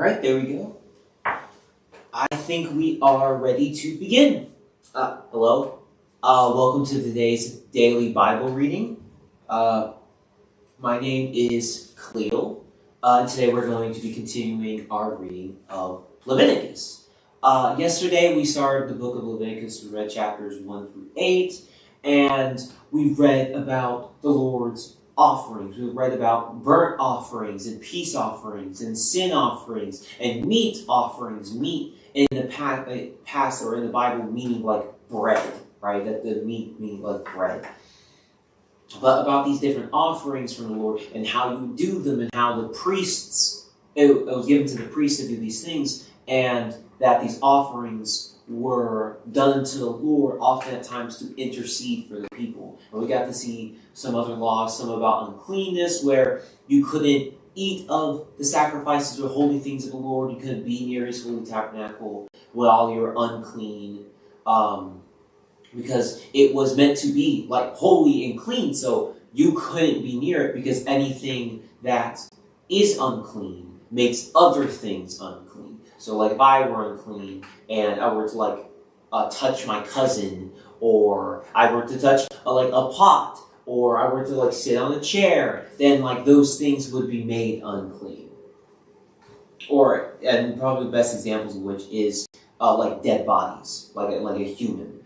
right, there we go. I think we are ready to begin. Hello. Welcome to today's daily Bible reading. My name is Cleo. Today we're going to be continuing our reading of Leviticus. Yesterday we started the book of Leviticus. We read chapters 1 through 8, and we read about the Lord's offerings. We read about burnt offerings and peace offerings and sin offerings and meat offerings. Meat in the past or in the Bible meaning like bread, right? That the meat meaning like bread. But about these different offerings from the Lord and how you do them and how the priests, it was given to the priests to do these things, and that these offerings were done to the Lord often at times to intercede for the people. And we got to see some other laws, some about uncleanness, where you couldn't eat of the sacrifices or holy things of the Lord. You couldn't be near his holy tabernacle while you're unclean, because it was meant to be like holy and clean, so you couldn't be near it, because anything that is unclean makes other things unclean. So like if I were unclean and I were to touch my cousin, or I were to touch a pot, or I were to sit on a chair, then those things would be made unclean. And probably the best examples of which is dead bodies, like a human.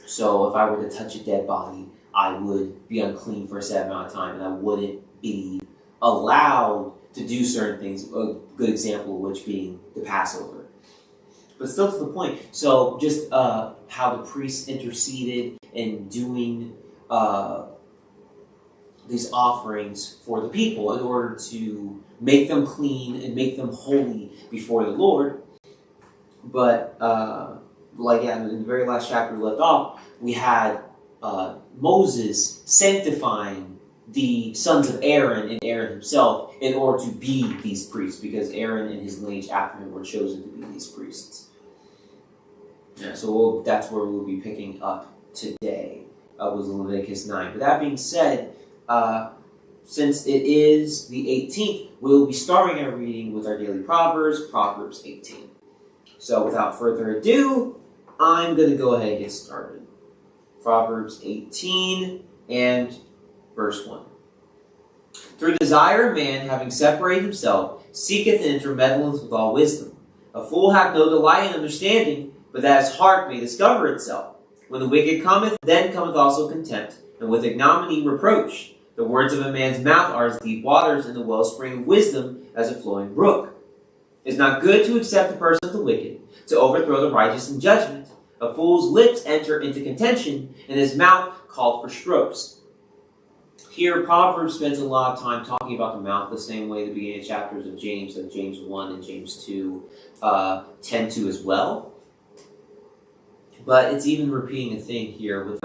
So if I were to touch a dead body, I would be unclean for a set amount of time, and I wouldn't be allowed to do certain things. A good example of which being the Passover. But still to the point. So just how the priests interceded in doing these offerings for the people in order to make them clean and make them holy before the Lord. But in the very last chapter we left off, we had Moses sanctifying the sons of Aaron and Aaron himself in order to be these priests, because Aaron and his lineage after him were chosen to be these priests. Yeah, so that's where we'll be picking up today with Leviticus 9. But that being said, since it is the 18th, we'll be starting our reading with our daily Proverbs, Proverbs 18. So without further ado, I'm going to go ahead and get started. Proverbs 18 and verse 1. Through desire of man, having separated himself, seeketh and intermeddleth with all wisdom. A fool hath no delight in understanding, but that his heart may discover itself. When the wicked cometh, then cometh also contempt, and with ignominy reproach. The words of a man's mouth are as deep waters, and the wellspring of wisdom as a flowing brook. It is not good to accept the person of the wicked, to overthrow the righteous in judgment. A fool's lips enter into contention, and his mouth called for strokes. Here, Proverbs spends a lot of time talking about the mouth, the same way the beginning chapters of James, like James 1 and James 2, tend to as well. But it's even repeating a thing here with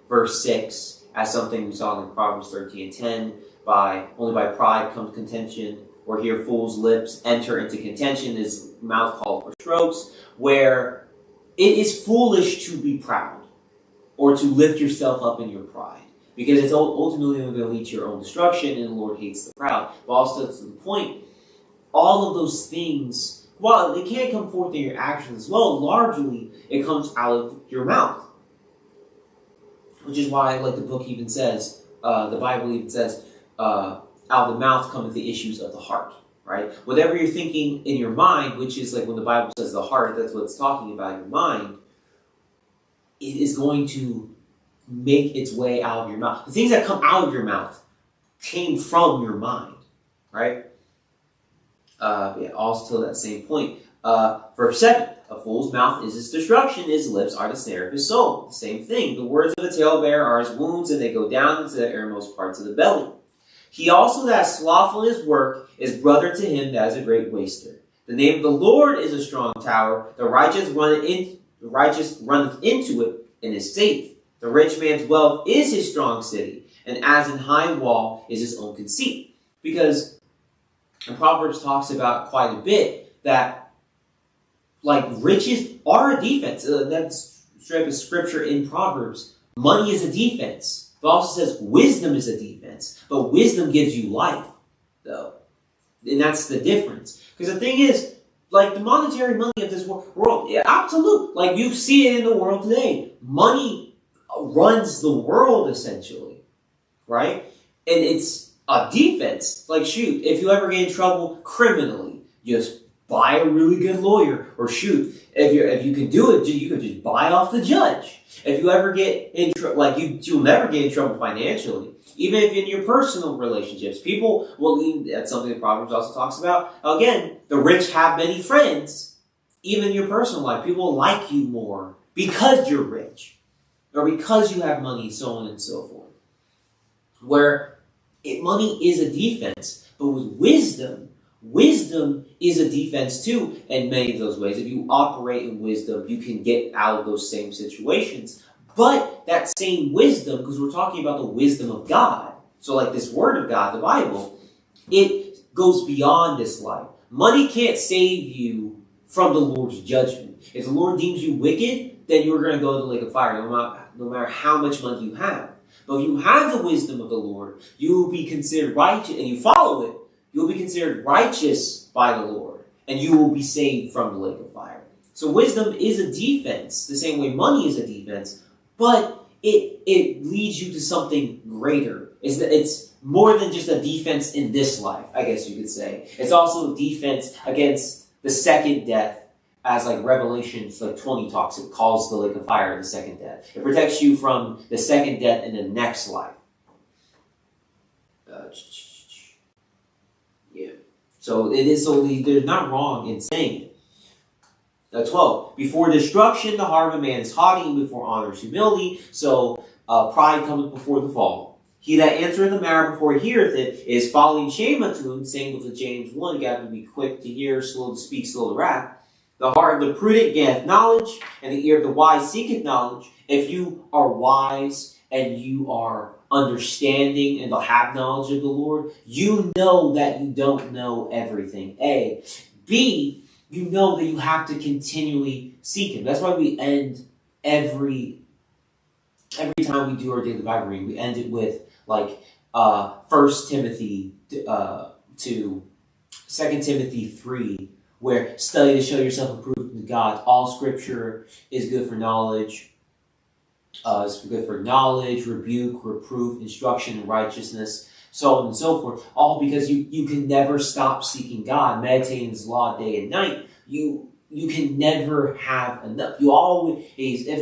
verse 6 as something we saw in Proverbs 13 and 10, only by pride comes contention, or here fool's lips enter into contention, his mouth called for strokes, where it is foolish to be proud or to lift yourself up in your pride, because it's ultimately going to lead to your own destruction, and the Lord hates the proud. But also to the point, all of those things, while they can come forth in your actions as well, largely it comes out of your mouth. Which is why, the book even says, the Bible even says, out of the mouth cometh the issues of the heart, right? Whatever you're thinking in your mind, which is when the Bible says the heart, that's what it's talking about, your mind, it is going to make its way out of your mouth. The things that come out of your mouth came from your mind, right? Also to that same point. Verse 7, a fool's mouth is his destruction, his lips are the snare of his soul. The same thing. The words of a talebearer are his wounds, and they go down into the innermost parts of the belly. He also that is slothful in his work is brother to him that is a great waster. The name of the Lord is a strong tower. The righteous runneth into it and is safe. The rich man's wealth is his strong city, and as an high wall is his own conceit. Because Proverbs talks about quite a bit that riches are a defense. That's straight up scripture in Proverbs. Money is a defense. It also says wisdom is a defense. But wisdom gives you life, though. And that's the difference. Because the thing is, like the monetary money of this world, yeah, absolute. Like you see it in the world today. Money runs the world essentially, right? And it's a defense. Like shoot, if you ever get in trouble criminally, just buy a really good lawyer. Or shoot, if you can do it, you can just buy off the judge. If you ever get in trouble, like you'll never get in trouble financially. Even if in your personal relationships, people will, that's something that Proverbs also talks about. Again, the rich have many friends. Even in your personal life, people like you more because you're rich. Or because you have money, so on and so forth. Where money is a defense, but with wisdom is a defense too in many of those ways. If you operate in wisdom, you can get out of those same situations. But that same wisdom, because we're talking about the wisdom of God, so like this word of God, the Bible, it goes beyond this life. Money can't save you from the Lord's judgment. If the Lord deems you wicked, then you're going to go to the lake of fire, no matter how much money you have. But if you have the wisdom of the Lord, you will be considered righteous, and you follow it, you'll be considered righteous by the Lord, and you will be saved from the lake of fire. So wisdom is a defense, the same way money is a defense, but it leads you to something greater. It's more than just a defense in this life, I guess you could say. It's also a defense against the second death, as like Revelation 20 talks, it calls the lake of fire the second death. It protects you from the second death in the next life. So it is. So they're not wrong in saying it. 12. Before destruction, the heart of a man is haughty, and before honor is humility. So pride cometh before the fall. He that answereth the matter before he heareth it is folly and shame unto him. Same with the James 1. You got to be quick to hear, slow to speak, slow to wrath. The heart of the prudent gaineth knowledge, and the ear of the wise seeketh knowledge. If you are wise and you are understanding and have knowledge of the Lord, you know that you don't know everything. A. B. You know that you have to continually seek Him. That's why we end every time we do our daily Bible reading, we end it with 1 Timothy to 2 Timothy 3, where study to show yourself approved to God. All Scripture is good for knowledge. It's good for knowledge, rebuke, reproof, instruction in righteousness, so on and so forth. All because you can never stop seeking God, meditating His law day and night. You can never have enough. You always, if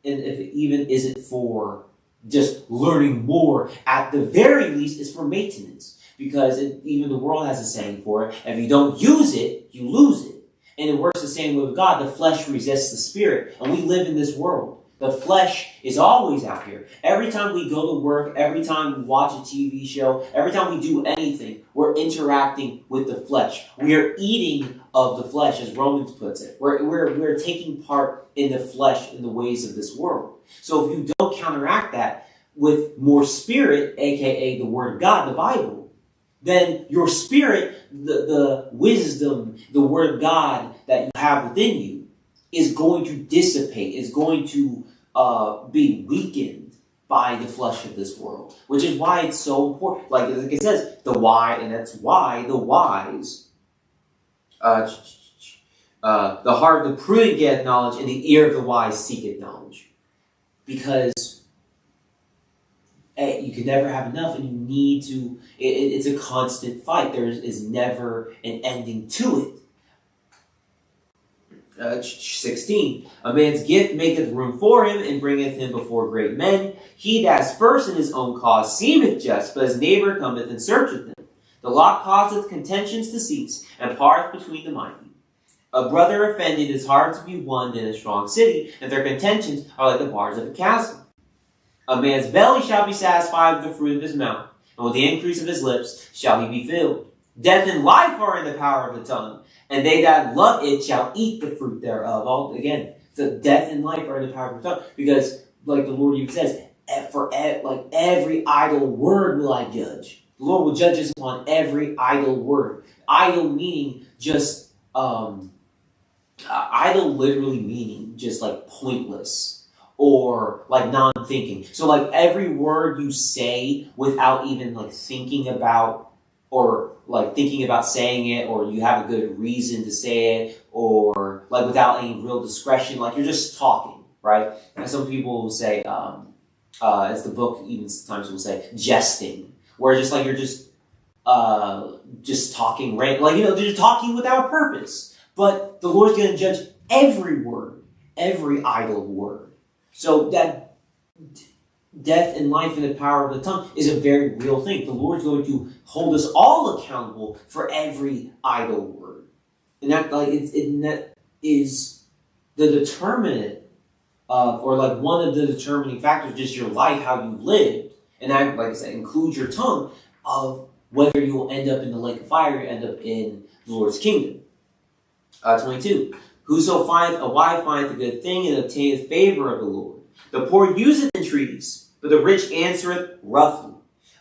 it even isn't for just learning more, at the very least, it's for maintenance. Because even the world has a saying for it. If you don't use it, you lose it. And it works the same way with God. The flesh resists the spirit. And we live in this world. The flesh is always out here. Every time we go to work, every time we watch a TV show, every time we do anything, we're interacting with the flesh. We are eating of the flesh, as Romans puts it. We're taking part in the flesh in the ways of this world. So if you don't counteract that with more spirit, aka the Word of God, the Bible, then your spirit, the wisdom, the Word of God that you have within you, is going to dissipate, is going to be weakened by the flesh of this world. Which is why it's so important. Like it says, and that's why the wise, the heart of the prudent getteth knowledge, and the ear of the wise seeketh knowledge. Because you can never have enough, and you need to, it's a constant fight. There is never an ending to it. 16. A man's gift maketh room for him, and bringeth him before great men. He that is first in his own cause seemeth just, but his neighbor cometh and searcheth him. The lot causeth contentions to cease, and parteth between the mighty. A brother offended is hard to be won in a strong city, and their contentions are like the bars of a castle. A man's belly shall be satisfied with the fruit of his mouth, and with the increase of his lips shall he be filled. Death and life are in the power of the tongue, and they that love it shall eat the fruit thereof. Again, so death and life are in the power of the tongue. Because, like the Lord even says, every idle word will I judge. The Lord will judge us upon every idle word. Idle meaning just, idle literally meaning just like pointless or like non-thinking. So like every word you say without even like thinking about or like thinking about saying it, or you have a good reason to say it, or like without any real discretion, like you're just talking, right? And some people will say, as the book even sometimes will say, jesting, where just like you're just talking, right? Like, they're talking without purpose. But the Lord's going to judge every word, every idle word. So that death and life in the power of the tongue is a very real thing. The Lord's going to hold us all accountable for every idle word. And that is the determinant of, or like one of the determining factors, just your life, how you lived. And that, like I said, includes your tongue, of whether you will end up in the lake of fire or end up in the Lord's kingdom. 22. Whoso findeth a wife findeth a good thing and obtaineth favor of the Lord. The poor useth entreaties, but the rich answereth roughly.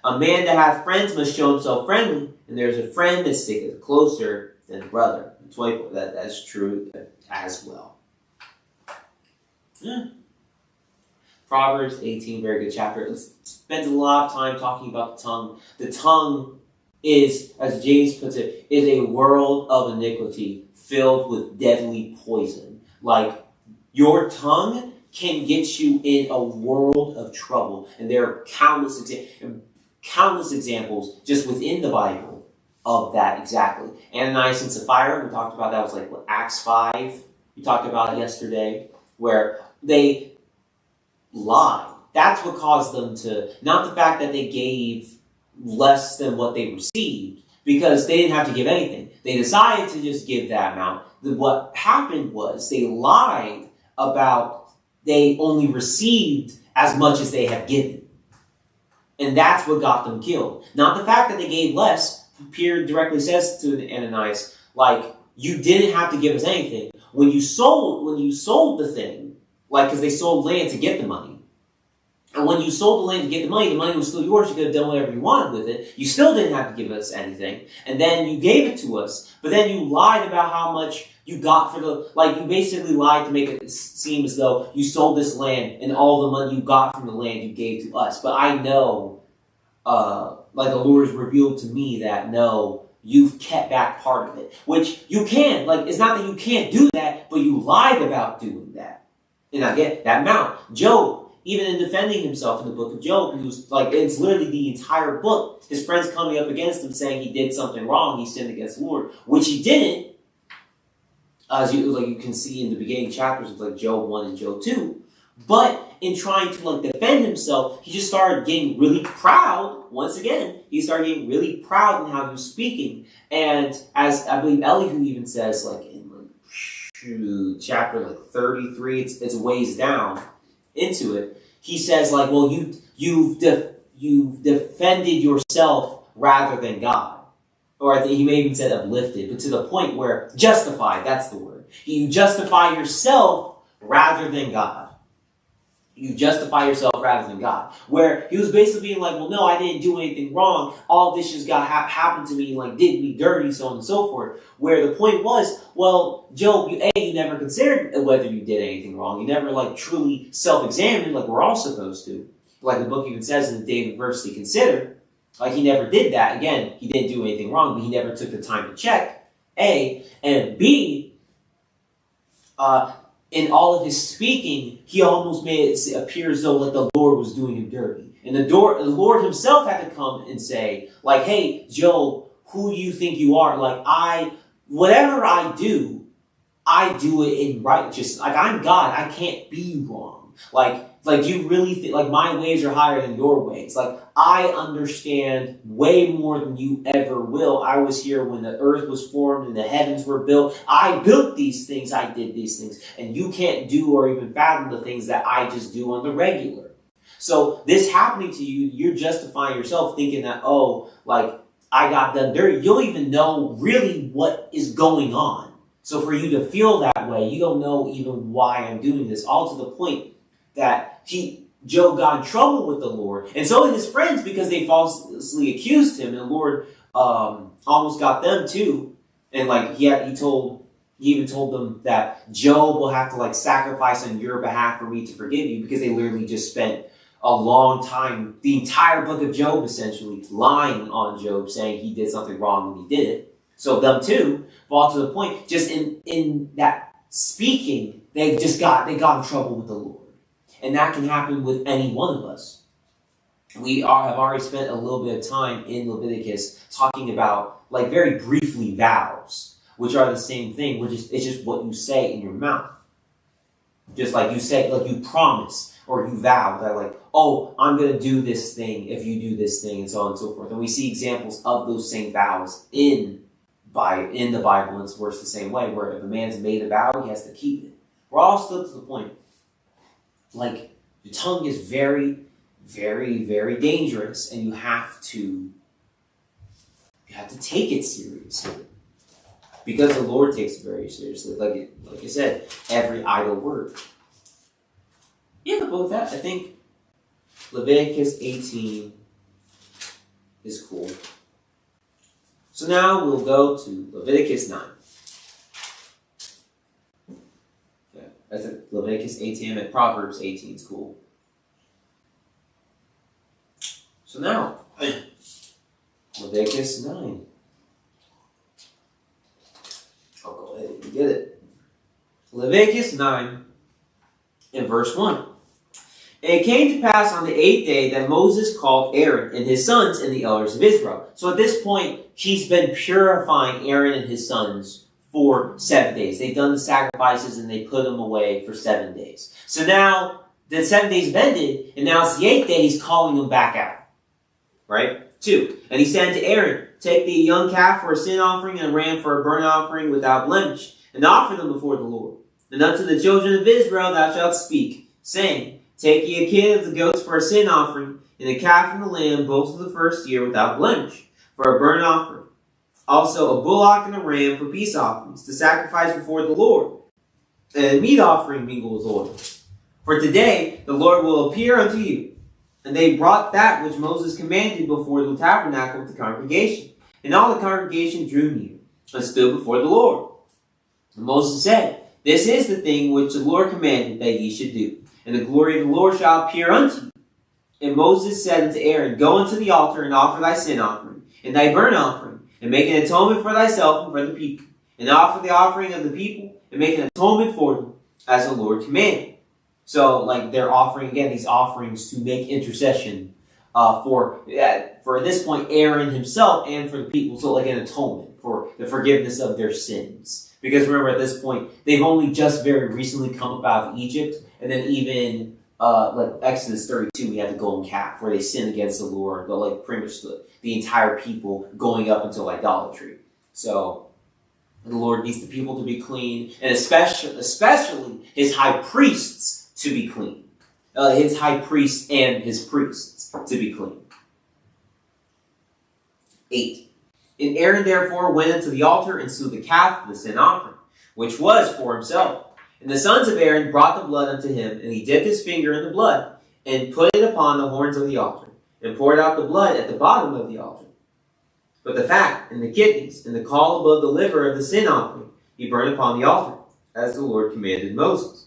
A man that hath friends must show himself friendly, and there is a friend that sticketh closer than a brother. 24. That's true as well. Yeah. Proverbs 18, very good chapter. It spends a lot of time talking about the tongue. The tongue is, as James puts it, is a world of iniquity filled with deadly poison. Like, your tongue can get you in a world of trouble. And there are countless examples just within the Bible of that exactly. Ananias and Sapphira, we talked about that, was like Acts 5. We talked about it yesterday, where they lied. That's what caused them to, not the fact that they gave less than what they received, because they didn't have to give anything. They decided to just give that amount. What happened was they lied about they only received as much as they had given. And that's what got them killed. Not the fact that they gave less. Peter directly says to Ananias, like, you didn't have to give us anything. When you sold the thing, like, because they sold land to get the money. And when you sold the land to get the money was still yours. You could have done whatever you wanted with it. You still didn't have to give us anything. And then you gave it to us. But then you lied about how much you got for the, like, you basically lied to make it seem as though you sold this land and all the money you got from the land you gave to us. But I know, like, the Lord has revealed to me that, no, you've kept back part of it. Which you can. Like, it's not that you can't do that, but you lied about doing that. And I get that amount. Job, even in defending himself in the book of Job, he was like, it's literally the entire book. His friends coming up against him saying he did something wrong, he sinned against the Lord, which he didn't. As you can see in the beginning chapters of like Job 1 and Job 2. But in trying to like defend himself, he just started getting really proud. Once again, he started getting really proud in how he was speaking. And as I believe Elihu even says, like in chapter like 33, it's a ways down into it. He says like, well, you've defended yourself rather than God. Or I think he may even said uplifted, but to the point where justified, that's the word. You justify yourself rather than God. You justify yourself rather than God. Where he was basically being like, well, no, I didn't do anything wrong. All this just happened to me, like, did me dirty, so on and so forth. Where the point was, well, Job, you never considered whether you did anything wrong. You never, like, truly self-examined like we're all supposed to. Like the book even says in the day of adversity, consider. Like, he never did that. Again, he didn't do anything wrong, but he never took the time to check, A. And B, in all of his speaking, he almost made it appear as though like the Lord was doing him dirty. And the Lord himself had to come and say, like, hey, Job, who you think you are? Like, whatever I do it in righteousness. Like, I'm God. I can't be wrong. Like, you really think, like, my ways are higher than your ways. Like, I understand way more than you ever will. I was here when the earth was formed and the heavens were built. I built these things. I did these things. And you can't do or even fathom the things that I just do on the regular. So this happening to you, you're justifying yourself thinking that, oh, like, I got done dirty. You don't even know really what is going on. So for you to feel that way, you don't know even why I'm doing this. All to the point that Job got in trouble with the Lord. And so did his friends, because they falsely accused him. And the Lord almost got them too. And like he even told them that Job will have to like sacrifice on your behalf for me to forgive you, because they literally just spent a long time, the entire book of Job essentially, lying on Job, saying he did something wrong when he did it. So them too, fall to the point, just in that speaking, they got in trouble with the Lord. And that can happen with any one of us. We have already spent a little bit of time in Leviticus talking about, like, very briefly, vows, which are the same thing. It's just what you say in your mouth. Just like you say, like you promise or you vow that, like, oh, I'm going to do this thing if you do this thing, and so on and so forth. And we see examples of those same vows in the Bible, and it works the same way, where if a man's made a vow, he has to keep it. We're all still to the point. Like, the tongue is very, very, very dangerous, and you have to take it seriously. Because the Lord takes it very seriously. Like I said, every idle word. Yeah, but with that, I think Leviticus 18 is cool. So now we'll go to Leviticus 9. Yeah, I said Leviticus 18 and Proverbs 18 is cool. So now, Leviticus 9. I'll go ahead and get it. Leviticus 9 and verse 1. And it came to pass on the 8th day that Moses called Aaron and his sons and the elders of Israel. So at this point, he's been purifying Aaron and his sons for 7 days. They've done the sacrifices and they put them away for 7 days. So now the 7 days have ended, and now it's the 8th day, he's calling them back out. Right? 2. And he said to Aaron, take the young calf for a sin offering and a ram for a burnt offering without blemish, and offer them before the Lord. And unto the children of Israel thou shalt speak, saying, take ye a kid of the goats for a sin offering, and a calf and a lamb both of the first year without blemish, for a burnt offering. Also a bullock and a ram for peace offerings, to sacrifice before the Lord, and a meat offering mingled with oil. For today the Lord will appear unto you. And they brought that which Moses commanded before the tabernacle of the congregation. And all the congregation drew near, and stood before the Lord. And Moses said, this is the thing which the Lord commanded that ye should do. And the glory of the Lord shall appear unto you. And Moses said unto Aaron, go unto the altar, and offer thy sin offering, and thy burnt offering, and make an atonement for thyself and for the people. And offer the offering of the people, and make an atonement for them, as the Lord commanded. So, like, they're offering, again, these offerings to make intercession for at this point, Aaron himself and for the people. So, like, an atonement for the forgiveness of their sins. Because remember, at this point, they've only just very recently come up out of Egypt. And then even, like, Exodus 32, we had the golden calf, where they sinned against the Lord. But, like, pretty much the entire people going up until idolatry. So, the Lord needs the people to be clean. And especially his high priests to be clean. His high priest and his priests to be clean. 8. And Aaron therefore went unto the altar and slew the calf of the sin offering, which was for himself. And the sons of Aaron brought the blood unto him, and he dipped his finger in the blood, and put it upon the horns of the altar, and poured out the blood at the bottom of the altar. But the fat, and the kidneys, and the caul above the liver of the sin offering, he burned upon the altar, as the Lord commanded Moses.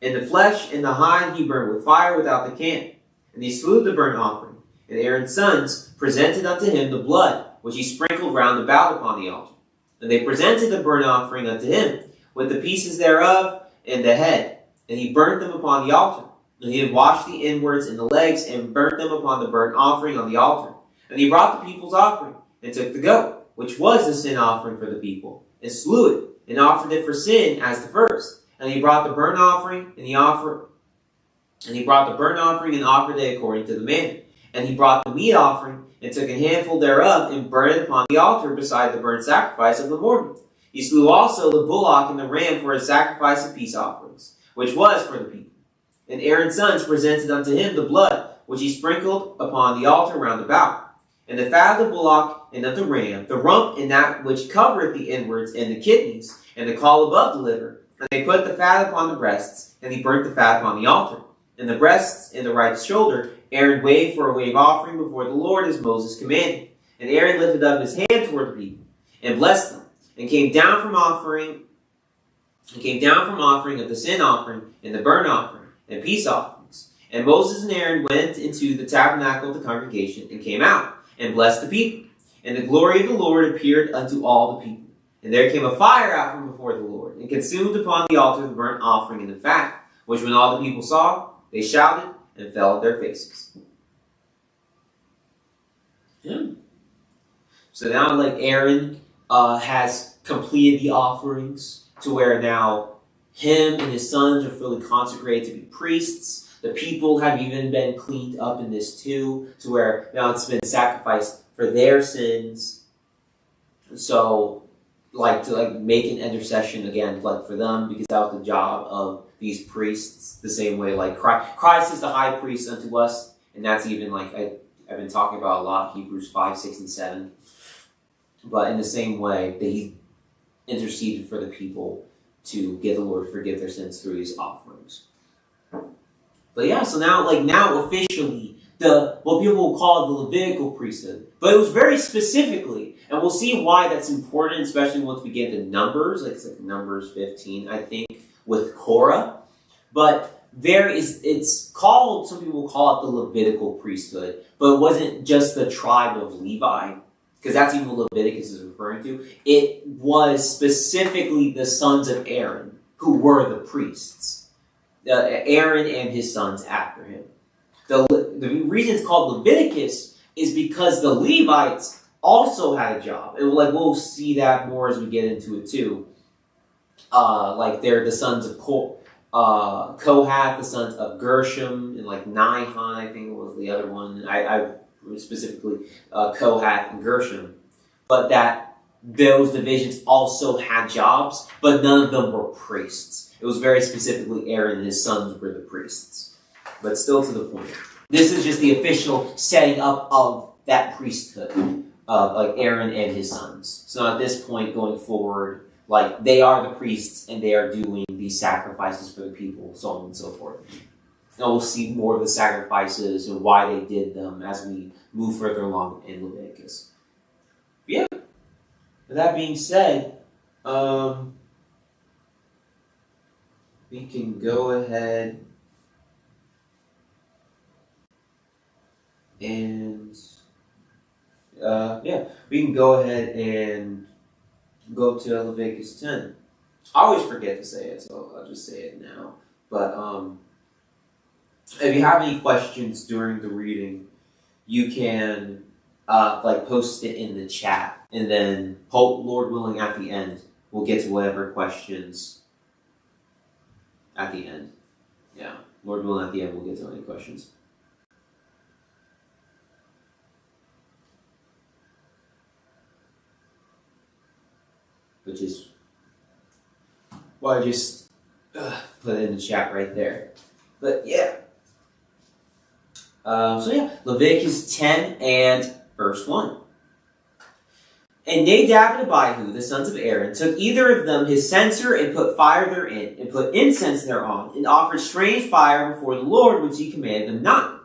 And the flesh and the hide he burned with fire without the camp. And he slew the burnt offering. And Aaron's sons presented unto him the blood, which he sprinkled round about upon the altar. And they presented the burnt offering unto him, with the pieces thereof and the head. And he burnt them upon the altar. And he did wash the inwards and the legs, and burnt them upon the burnt offering on the altar. And he brought the people's offering, and took the goat, which was the sin offering for the people, and slew it, and offered it for sin as the first. And he brought the burnt offering, and offered it according to the manner. And he brought the meat offering, and took a handful thereof, and burned it upon the altar beside the burnt sacrifice of the morning. He slew also the bullock and the ram for a sacrifice of peace offerings, which was for the people. And Aaron's sons presented unto him the blood, which he sprinkled upon the altar round about. And the fat of the bullock and of the ram, the rump and that which covereth the inwards and the kidneys, and the caul above the liver. And they put the fat upon the breasts, and he burnt the fat upon the altar. And the breasts and the right shoulder Aaron waved for a wave offering before the Lord, as Moses commanded. And Aaron lifted up his hand toward the people, and blessed them, and came down from offering of the sin offering, and the burnt offering, and peace offerings. And Moses and Aaron went into the tabernacle of the congregation and came out and blessed the people. And the glory of the Lord appeared unto all the people. And there came a fire out from before the Lord, and consumed upon the altar the burnt offering and the fat, which when all the people saw, they shouted and fell on their faces. Yeah. So now, like, Aaron has completed the offerings to where now him and his sons are fully consecrated to be priests. The people have even been cleaned up in this too, to where now it's been sacrificed for their sins. So, to make an intercession again, for them, because that was the job of these priests. The same way, Christ is the high priest unto us, and that's even I've been talking about a lot, Hebrews 5, 6, and 7. But in the same way that he interceded for the people to get the Lord to forgive their sins through these offerings. But yeah, so now officially, what people will call the Levitical priesthood. But it was very specifically, and we'll see why that's important, especially once we get to Numbers, like Numbers 15, I think, with Korah. But it's called, some people will call it the Levitical priesthood, but it wasn't just the tribe of Levi, because that's even what Leviticus is referring to. It was specifically the sons of Aaron who were the priests. Aaron and his sons after him. The reason it's called Leviticus is because the Levites also had a job. And we'll see that more as we get into it too. They're the sons of Kohath, the sons of Gershom, and Nahon, I think was the other one. I specifically Kohath and Gershom. But that those divisions also had jobs, but none of them were priests. It was very specifically Aaron and his sons were the priests. But still to the point. This is just the official setting up of that priesthood of Aaron and his sons. So at this point going forward, they are the priests and they are doing these sacrifices for the people, so on and so forth. And we'll see more of the sacrifices and why they did them as we move further along in Leviticus. But yeah. With that being said, we can go ahead and we can go ahead and go to Leviticus 10. I always forget to say it, so I'll just say it now. But if you have any questions during the reading, you can post it in the chat, and then Lord willing, at the end we'll get to whatever questions at the end. Yeah, Lord willing, at the end we'll get to any questions. Which is why I just put it in the chat right there. But yeah. Leviticus 10 and verse 1. And Nadab and Abihu, the sons of Aaron, took either of them his censer and put fire therein, and put incense thereon, and offered strange fire before the Lord, which he commanded them not.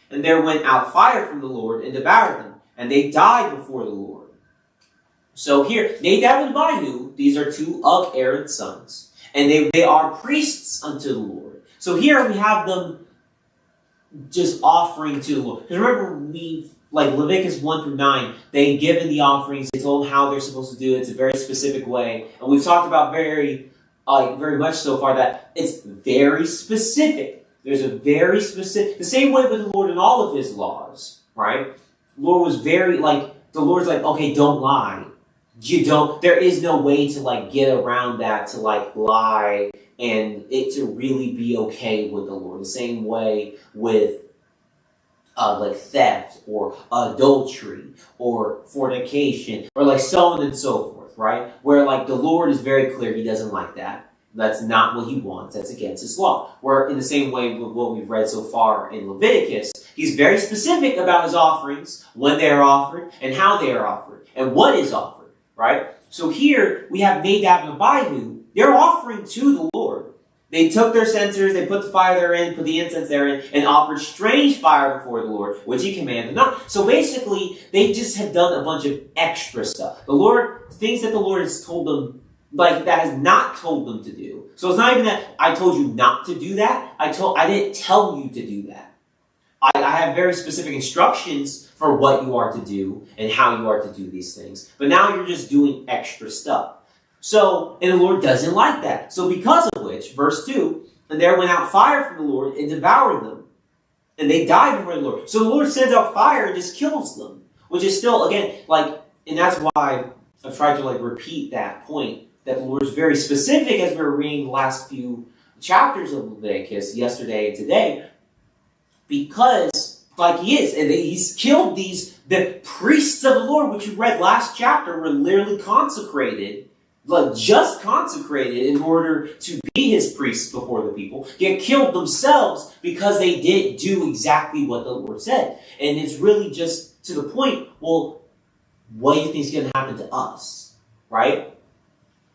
And there went out fire from the Lord and devoured them, and they died before the Lord. So here, Nadab and Abihu, these are two of Aaron's sons. And they are priests unto the Lord. So here we have them just offering to the Lord. Because remember, Leviticus 1 through 9, they've given the offerings, they told them how they're supposed to do it. It's a very specific way. And we've talked about very much so far that it's very specific. There's a very specific, the same way with the Lord in all of his laws, right? The Lord was very, the Lord's okay, don't lie. There is no way to get around that, to lie and it to really be okay with the Lord. The same way with theft or adultery or fornication or so on and so forth, right? Where the Lord is very clear, he doesn't like that. That's not what he wants. That's against his law. Where in the same way with what we've read so far in Leviticus, he's very specific about his offerings, when they are offered and how they are offered and what is offered. Right? So here we have Nadab and Abihu. They're offering to the Lord. They took their censers, they put the fire therein, put the incense therein, and offered strange fire before the Lord, which he commanded not. So basically, they just had done a bunch of extra stuff. Things that the Lord has told them like that has not told them to do. So it's not even that I told you not to do that. I didn't tell you to do that. I have very specific instructions for what you are to do and how you are to do these things. But now you're just doing extra stuff. So, and the Lord doesn't like that. So because of which, verse 2, and there went out fire from the Lord and devoured them. And they died before the Lord. So the Lord sends out fire and just kills them. Which is still, again, like, and that's why I've tried to like repeat that point. That the Lord is very specific as we were reading the last few chapters of Leviticus yesterday and today. Because, like he is, and he's killed the priests of the Lord, which we read last chapter, were literally consecrated, like just consecrated in order to be his priests before the people, get killed themselves because they didn't do exactly what the Lord said. And it's really just to the point, well, what do you think is going to happen to us? Right?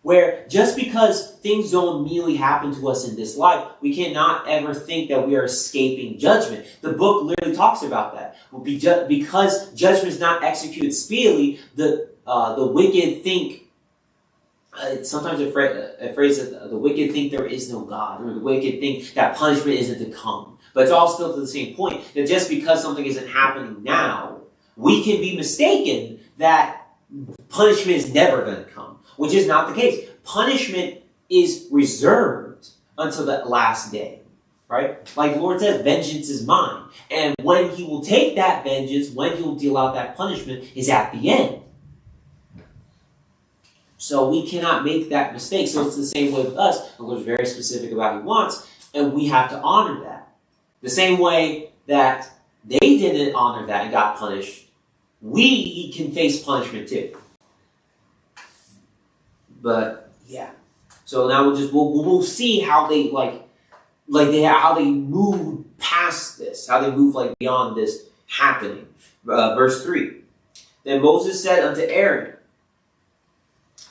Where just because things don't immediately happen to us in this life, we cannot ever think that we are escaping judgment. The book literally talks about that. Because judgment is not executed speedily, the wicked think, sometimes a phrase that the wicked think there is no God, or the wicked think that punishment isn't to come. But it's all still to the same point, that just because something isn't happening now, we can be mistaken that punishment is never going to come. Which is not the case. Punishment is reserved until the last day. Right? Like the Lord says, vengeance is mine. And when he will take that vengeance, when he will deal out that punishment, is at the end. So we cannot make that mistake. So it's the same way with us. The Lord's very specific about what he wants, and we have to honor that. The same way that they didn't honor that and got punished, we can face punishment too. But yeah, so now we'll see how they how they move past this, how they move like beyond this happening. Verse 3. Then Moses said unto Aaron,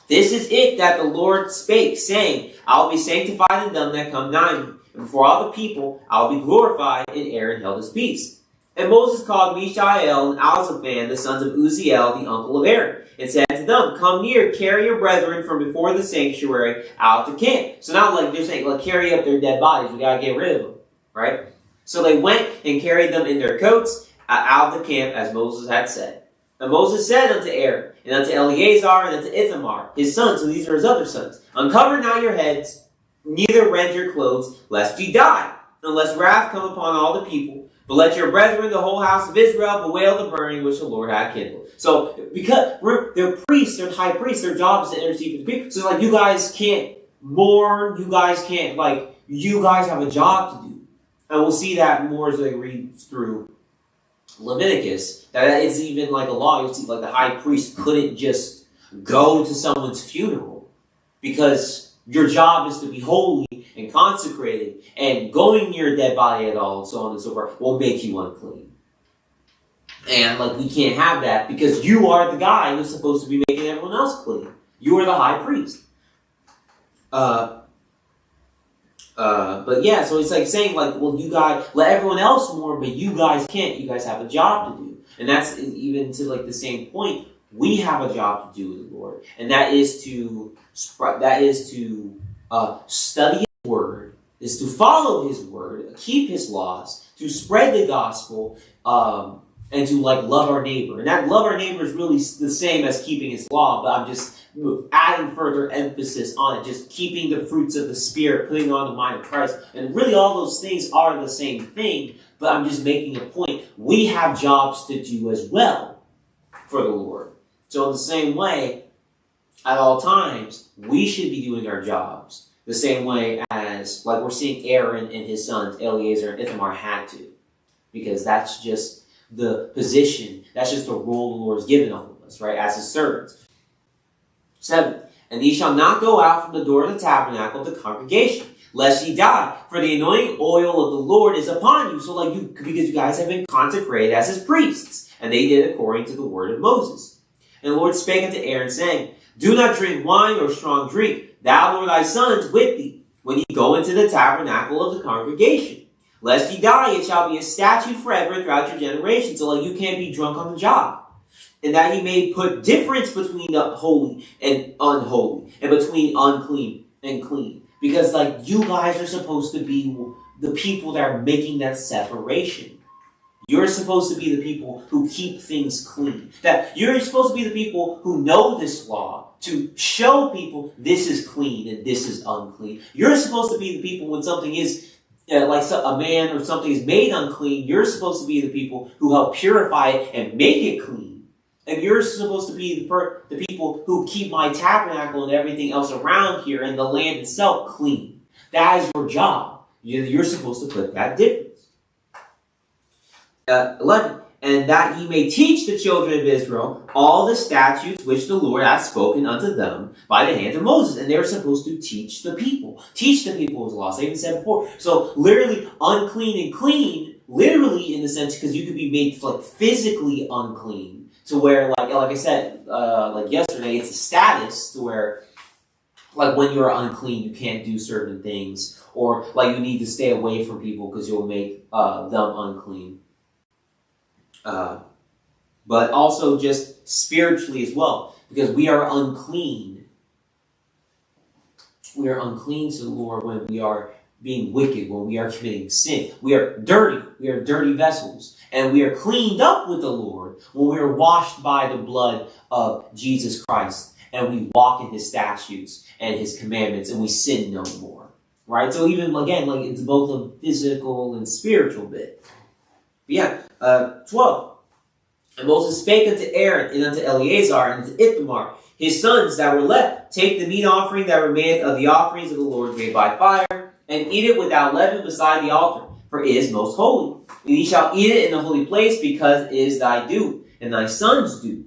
this is it that the Lord spake, saying, I will be sanctified in them that come nigh me, and before all the people I will be glorified. And Aaron held his peace. And Moses called Mishael and Elzaphan, the sons of Uzziel, the uncle of Aaron, and said to them, come near, carry your brethren from before the sanctuary out to camp. So now they're saying, carry up their dead bodies. We got to get rid of them. Right? So they went and carried them in their coats out of the camp, as Moses had said. And Moses said unto Aaron, and unto Eleazar, and unto Ithamar, his sons, so these are his other sons, uncover now your heads, neither rend your clothes, lest ye die, unless wrath come upon all the people. But let your brethren, the whole house of Israel, bewail the burning which the Lord hath kindled. So, because they're priests, they're high priests, their job is to intercede for the people. So, you guys can't mourn, you guys can't, you guys have a job to do. And we'll see that more as they read through Leviticus. That it's even a law. You see, the high priest couldn't just go to someone's funeral. Because your job is to be holy and consecrated, and going near a dead body at all, and so on and so forth, will make you unclean. And we can't have that because you are the guy who's supposed to be making everyone else clean. You are the high priest. But yeah, so it's saying you guys let everyone else mourn, but you guys can't. You guys have a job to do, and that's even to the same point. We have a job to do with the Lord, and that is to study His Word, is to follow His Word, keep His laws, to spread the gospel, and to love our neighbor. And that love our neighbor is really the same as keeping His law, but I'm just adding further emphasis on it, just keeping the fruits of the Spirit, putting on the mind of Christ. And really all those things are the same thing, but I'm just making a point. We have jobs to do as well for the Lord. So in the same way, at all times, we should be doing our jobs the same way as, we're seeing Aaron and his sons, Eleazar and Ithamar, had to. Because that's just the position, that's just the role the Lord's given all of us, right, as His servants. 7. And ye shall not go out from the door of the tabernacle of the congregation, lest ye die. For the anointing oil of the Lord is upon you. So because you guys have been consecrated as His priests. And they did according to the word of Moses. And the Lord spake unto Aaron, saying, do not drink wine or strong drink, thou nor thy sons with thee, when ye go into the tabernacle of the congregation. Lest ye die, it shall be a statute forever throughout your generations. So you can't be drunk on the job. and that he may put difference between the holy and unholy, and between unclean and clean. Because, like, you guys are supposed to be the people that are making that separation. You're supposed to be the people who keep things clean. That you're supposed to be the people who know this law to show people this is clean and this is unclean. You're supposed to be the people when something is like a man or something is made unclean. You're supposed to be the people who help purify it and make it clean. And you're supposed to be the people who keep my tabernacle and everything else around here and the land itself clean. That is your job. You're supposed to put that difference. 11. And that ye may teach the children of Israel all the statutes which the Lord hath spoken unto them by the hand of Moses. And they're supposed to teach the people. Teach the people his laws. I even said before. So literally unclean and clean, literally in the sense, because you could be made like physically unclean to where, like I said, like yesterday, it's a status to where, like when you're unclean, you can't do certain things, or like you need to stay away from people because you'll make them unclean. But also just spiritually as well, because we are unclean. We are unclean to the Lord when we are being wicked, when we are committing sin. We are dirty. We are dirty vessels. And we are cleaned up with the Lord when we are washed by the blood of Jesus Christ. And we walk in his statutes and his commandments, and we sin no more. Right? So even, again, like it's both a physical and spiritual bit. But 12. And Moses spake unto Aaron, and unto Eleazar, and unto Ithamar, his sons that were left, take the meat offering that remaineth of the offerings of the Lord made by fire, and eat it without leaven beside the altar, for it is most holy. And ye shall eat it in the holy place, because it is thy due, and thy sons' due.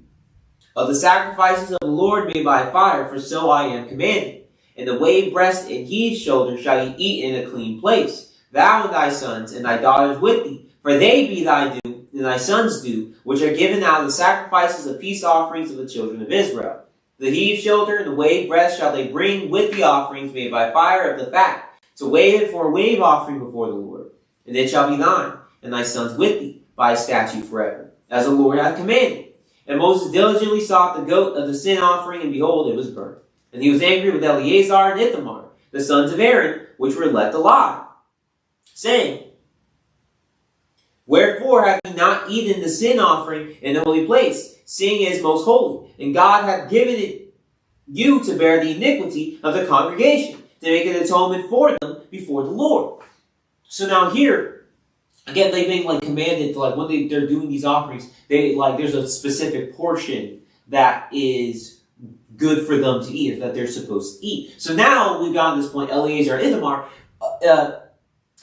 Of the sacrifices of the Lord made by fire, for so I am commanded. And the wave breast and heave shoulder shall ye eat in a clean place, thou and thy sons, and thy daughters with thee, for they be thy due, and thy sons do, which are given out of the sacrifices of peace offerings of the children of Israel. The heave shoulder and the wave breast shall they bring with the offerings made by fire of the fat, to wave it for a wave offering before the Lord. And it shall be thine, and thy sons with thee, by a statute forever, as the Lord hath commanded. And Moses diligently sought the goat of the sin offering, and behold, it was burnt. And he was angry with Eleazar and Ithamar, the sons of Aaron, which were left alive, saying, Wherefore have ye not eaten the sin offering in the holy place, seeing it is most holy? And God hath given it you to bear the iniquity of the congregation, to make an atonement for them before the Lord. So now here, again, they've been like commanded to, like, when they're doing these offerings, they like there's a specific portion that is good for them to eat, that they're supposed to eat. So now we've gotten to this point, Eleazar and Ithamar,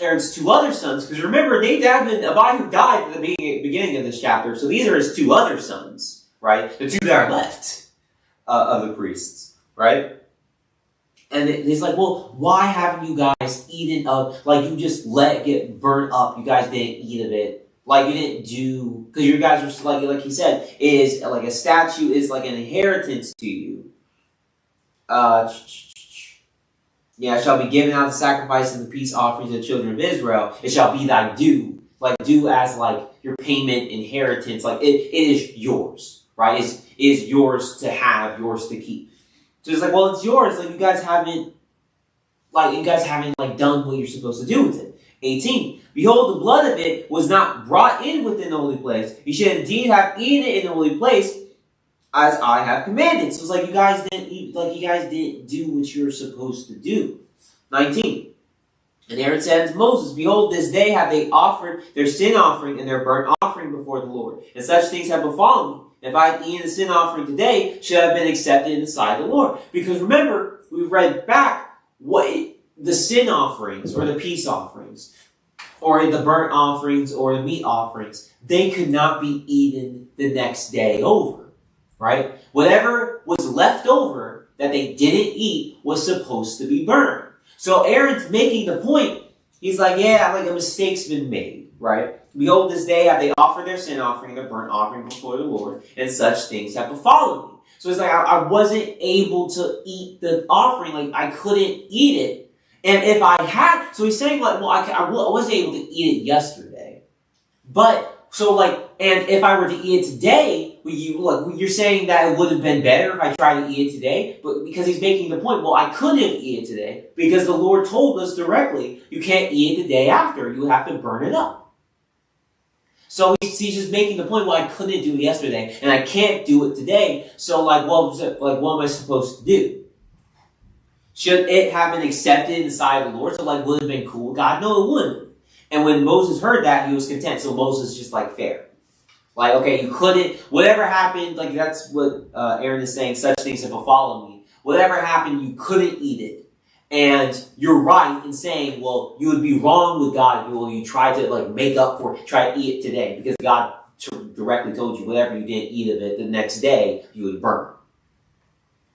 Aaron's two other sons, because remember, Nadab and Abihu died at the beginning of this chapter, so these are his two other sons, right? The two that are left of the priests, right? And he's like, well, why haven't you guys eaten of, like, you just let it get burnt up, you guys didn't eat of it, like, you didn't do, because you guys are, like he said, is, like, a statue is like an inheritance to you. Yeah, it shall be given out the sacrifice and the peace offerings of the children of Israel. It shall be thy due. Like, due as, like, your payment, inheritance. Like, it is yours, right? It is yours to have, yours to keep. So it's like, well, it's yours. Like, you guys haven't, done what you're supposed to do with it. 18. Behold, the blood of it was not brought in within the holy place. You should indeed have eaten it in the holy place, as I have commanded. So it's like you guys didn't eat, like you guys didn't do what you're supposed to do. 19. And Aaron said unto Moses, Behold, this day have they offered their sin offering and their burnt offering before the Lord. And such things have befallen me. If I had eaten the sin offering today, should have been accepted in the sight of the Lord. Because remember, we've read back the sin offerings or the peace offerings or the burnt offerings or the meat offerings, they could not be eaten the next day over. Right? Whatever was left over that they didn't eat was supposed to be burned. So Aaron's making the point. He's like, yeah, like a mistake's been made, right? Behold, this day have they offered their sin offering and their burnt offering before the Lord, and such things have befallen me. So it's like, I wasn't able to eat the offering. Like, I couldn't eat it. And if I had, so he's saying, like, well, I wasn't able to eat it yesterday. But So and if I were to eat it today, you're saying that it would have been better if I tried to eat it today, but because he's making the point, well, I couldn't eat it today because the Lord told us directly, you can't eat it the day after, you have to burn it up. So he's just making the point, well, I couldn't do it yesterday, and I can't do it today, so what am I supposed to do? Should it have been accepted in the sight of the Lord? So would it have been cool with God? No, it wouldn't. And when Moses heard that, he was content. So Moses is just fair. Okay, you couldn't, whatever happened, that's what Aaron is saying, such things have befallen me. Whatever happened, you couldn't eat it. And you're right in saying, well, you would be wrong with God if you try to make up for it, try to eat it today. Because God directly told you whatever you didn't eat of it, the next day you would burn.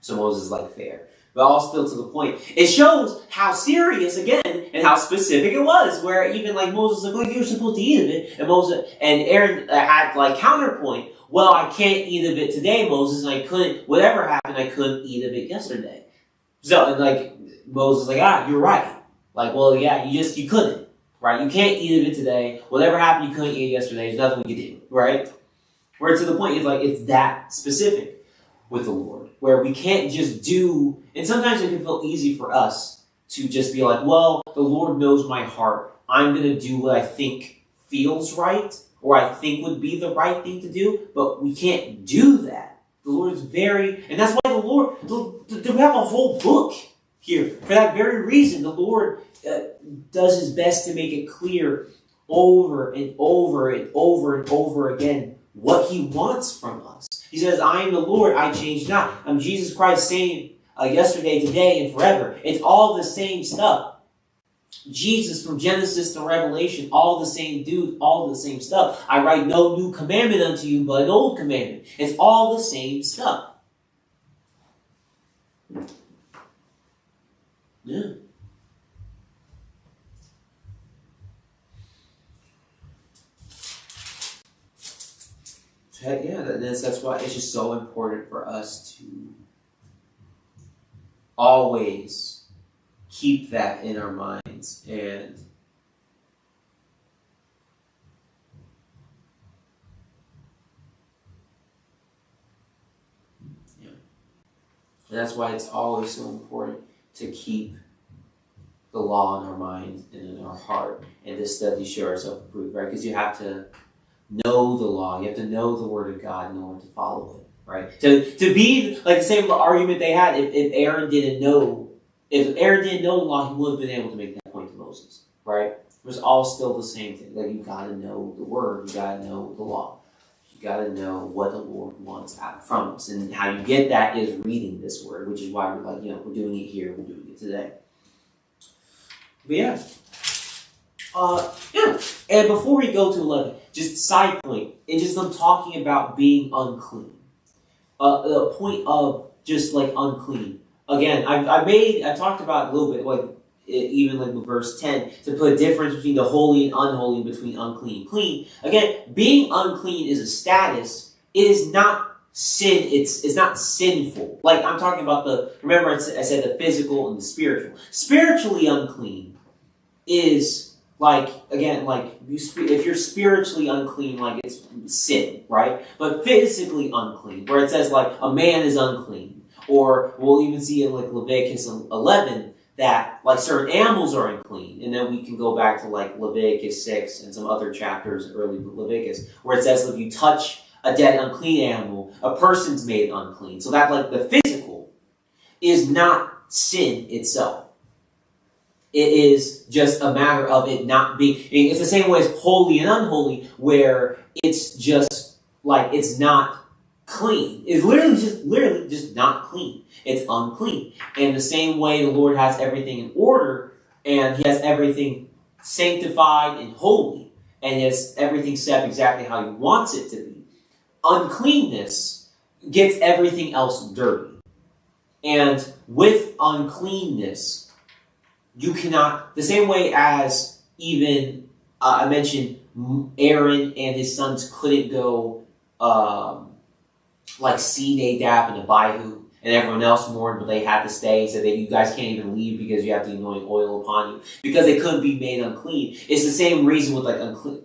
So Moses is fair. But all still to the point. It shows how serious, again, and how specific it was, where even Moses was you're supposed to eat of it, and Aaron had counterpoint, well, I can't eat of it today, Moses, and I couldn't, whatever happened, I couldn't eat of it yesterday. So, Moses you're right. Well, yeah, you couldn't, right? You can't eat of it today, whatever happened, you couldn't eat it yesterday, there's nothing we can do, right? Where to the point, it's that specific with the Lord, where we can't just do, and sometimes it can feel easy for us to just be well, the Lord knows my heart. I'm going to do what I think feels right, or I think would be the right thing to do, but we can't do that. The Lord is and that's why the Lord, we have a whole book here. For that very reason, the Lord does his best to make it clear over and over and over and over again what he wants from us. He says, I am the Lord, I change not. I'm Jesus Christ, same yesterday, today, and forever. It's all the same stuff. Jesus from Genesis to Revelation, all the same dude, all the same stuff. I write no new commandment unto you, but an old commandment. It's all the same stuff. Yeah. Yeah, that's why it's just so important for us to always keep that in our minds. And that's why it's always so important to keep the law in our mind and in our heart, and to study, show ourselves approved, right? Because you have to know the law. You have to know the Word of God in order to follow it, right? To be the same argument they had, if Aaron didn't know the law, he would have been able to make that point to Moses, right? It was all still the same thing. You got to know the Word. You got to know the law. You got to know what the Lord wants from us, and how you get that is reading this Word, which is why we're we're doing it here. We're doing it today. But yeah. And before we go to 11, just side point, and just them talking about being unclean. The point of just unclean. Again, I talked about a little bit, even with verse 10, to put a difference between the holy and unholy, between unclean and clean. Again, being unclean is a status. It is not sin. It's not sinful. I'm talking about remember I said the physical and the spiritual. Spiritually unclean is if you're spiritually unclean, it's sin, right? But physically unclean, where it says a man is unclean, or we'll even see in Leviticus 11 that certain animals are unclean, and then we can go back to Leviticus 6 and some other chapters in early Leviticus, where it says if you touch a dead unclean animal, a person's made unclean. So that the physical is not sin itself. It is just a matter of it not being. It's the same way as holy and unholy, where it's just it's not clean. It's literally just not clean. It's unclean. And the same way the Lord has everything in order, and He has everything sanctified and holy, and He has everything set up exactly how He wants it to be. Uncleanness gets everything else dirty. And with uncleanness, you cannot, the same way as even, I mentioned Aaron and his sons couldn't go see Nadab and Abihu and everyone else mourned, but they had to stay. He said that you guys can't even leave because you have the anointing oil upon you, because they couldn't be made unclean. It's the same reason with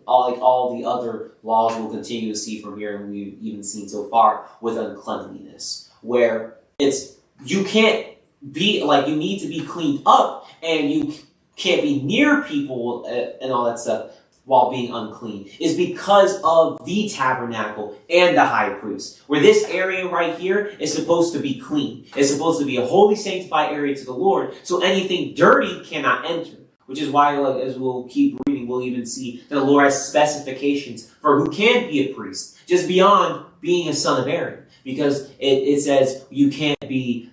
all the other laws we'll continue to see from here, and we've even seen so far with uncleanliness, where you can't be you need to be cleaned up, and you can't be near people and all that stuff while being unclean, is because of the tabernacle and the high priest. Where this area right here is supposed to be clean. It's supposed to be a holy, sanctified area to the Lord, so anything dirty cannot enter. Which is why, as we'll keep reading, we'll even see that the Lord has specifications for who can be a priest, just beyond being a son of Aaron. Because it says you can't be